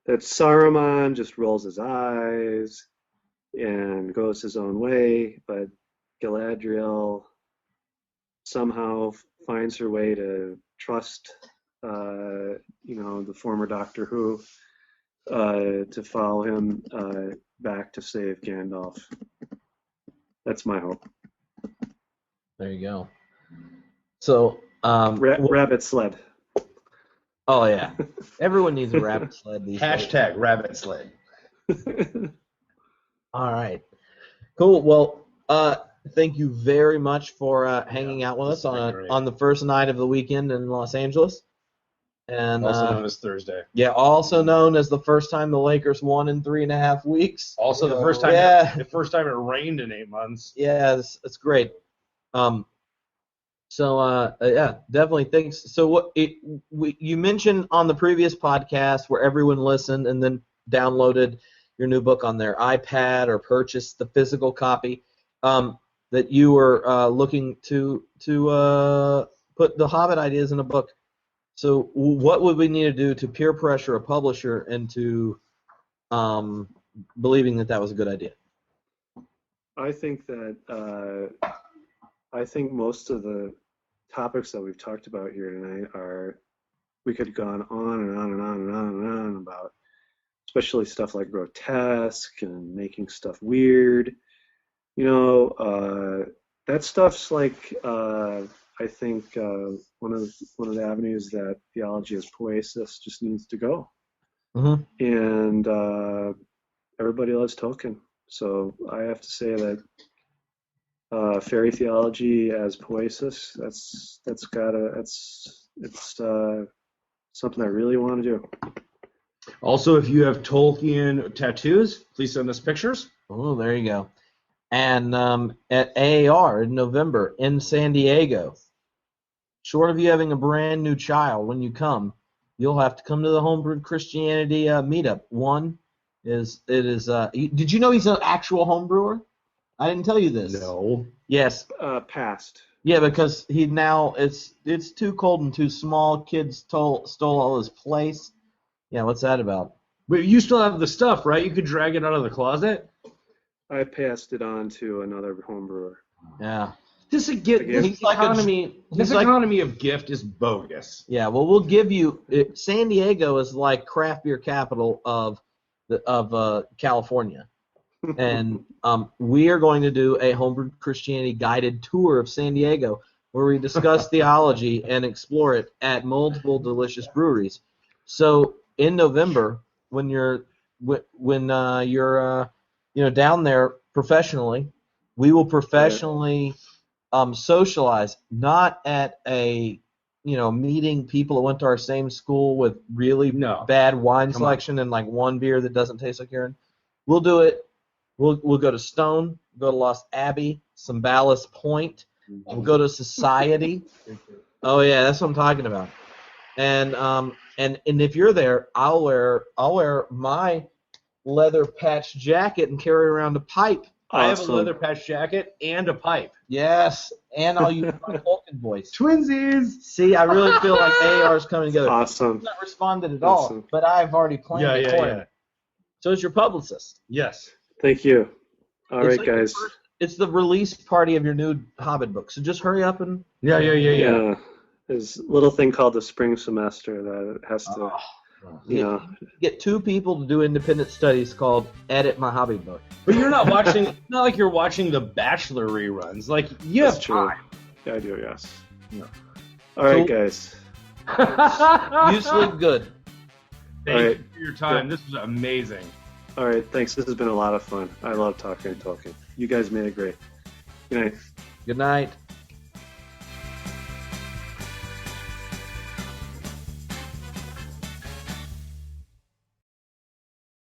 That Saruman just rolls his eyes and goes his own way, but Galadriel somehow finds her way to trust, the former Doctor Who, to follow him back to save Gandalf. That's my hope. There you go. So, rabbit sled. Oh yeah, everyone needs a rabbit sled these days. Hashtag rabbit sled. All right, cool. Well, thank you very much for hanging out with us on the first night of the weekend in Los Angeles, and Also known as Thursday. Yeah, also known as the first time the Lakers won in 3.5 weeks. Also, the first time. Yeah. The first time it rained in 8 months. Yeah, it's great. Yeah, definitely thanks. So you mentioned on the previous podcast where everyone listened and then downloaded your new book on their iPad or purchased the physical copy, that you were looking to put the Hobbit ideas in a book. So what would we need to do to peer pressure a publisher into believing that was a good idea? I think that most of the topics that we've talked about here tonight we could have gone on and on and on and on and on about, especially stuff like grotesque and making stuff weird. That stuff's like, I think one of the avenues that theology as poesis just needs to go. Mm-hmm. And everybody loves Tolkien, so I have to say that fairy theology as poesis, it's something I really want to do. Also, if you have Tolkien tattoos, please send us pictures. Oh, there you go. And at AAR in November in San Diego, short of you having a brand new child when you come, you'll have to come to the Homebrewed Christianity meetup. Did you know he's an actual homebrewer? I didn't tell you this. No. Yes. Past. Yeah, because it's too cold and too small. Kids stole all his place. Yeah, what's that about? But you still have the stuff, right? You could drag it out of the closet. I passed it on to another homebrewer. Yeah. This economy of gift is bogus. Yeah, well, we'll give you. San Diego is like craft beer capital of California, and we are going to do a Homebrewed Christianity guided tour of San Diego, where we discuss theology and explore it at multiple delicious breweries. So in November, when you're down there professionally, we will professionally socialize, not at a meeting people that went to our same school with really bad wine selection and like one beer that doesn't taste like urine. We'll do it. We'll go to Stone, go to Lost Abbey, some Ballast Point. We'll go to Society. Oh yeah, that's what I'm talking about. And if you're there, I'll wear my leather patch jacket and carry around a pipe. I have a leather patch jacket and a pipe. Yes, and I'll use my Tolkien voice. Twinsies! See, I really feel like AR is coming together. Awesome. He's not responded at all, but I've already planned it for him. So is your publicist. Yes. Thank you. All right, guys. It's the release party of your new Hobbit book, so just hurry up and... Yeah. There's a little thing called the spring semester that has to... Get two people to do independent studies called Edit My Hobby Book. But you're not watching, not like you're watching the Bachelor reruns. Like, you have time. Yeah, I do, yes. Yeah. All right, guys. You sleep good. Thank you for your time. This was amazing. All right, thanks. This has been a lot of fun. I love talking Tolkien. You guys made it great. Good night. Good night.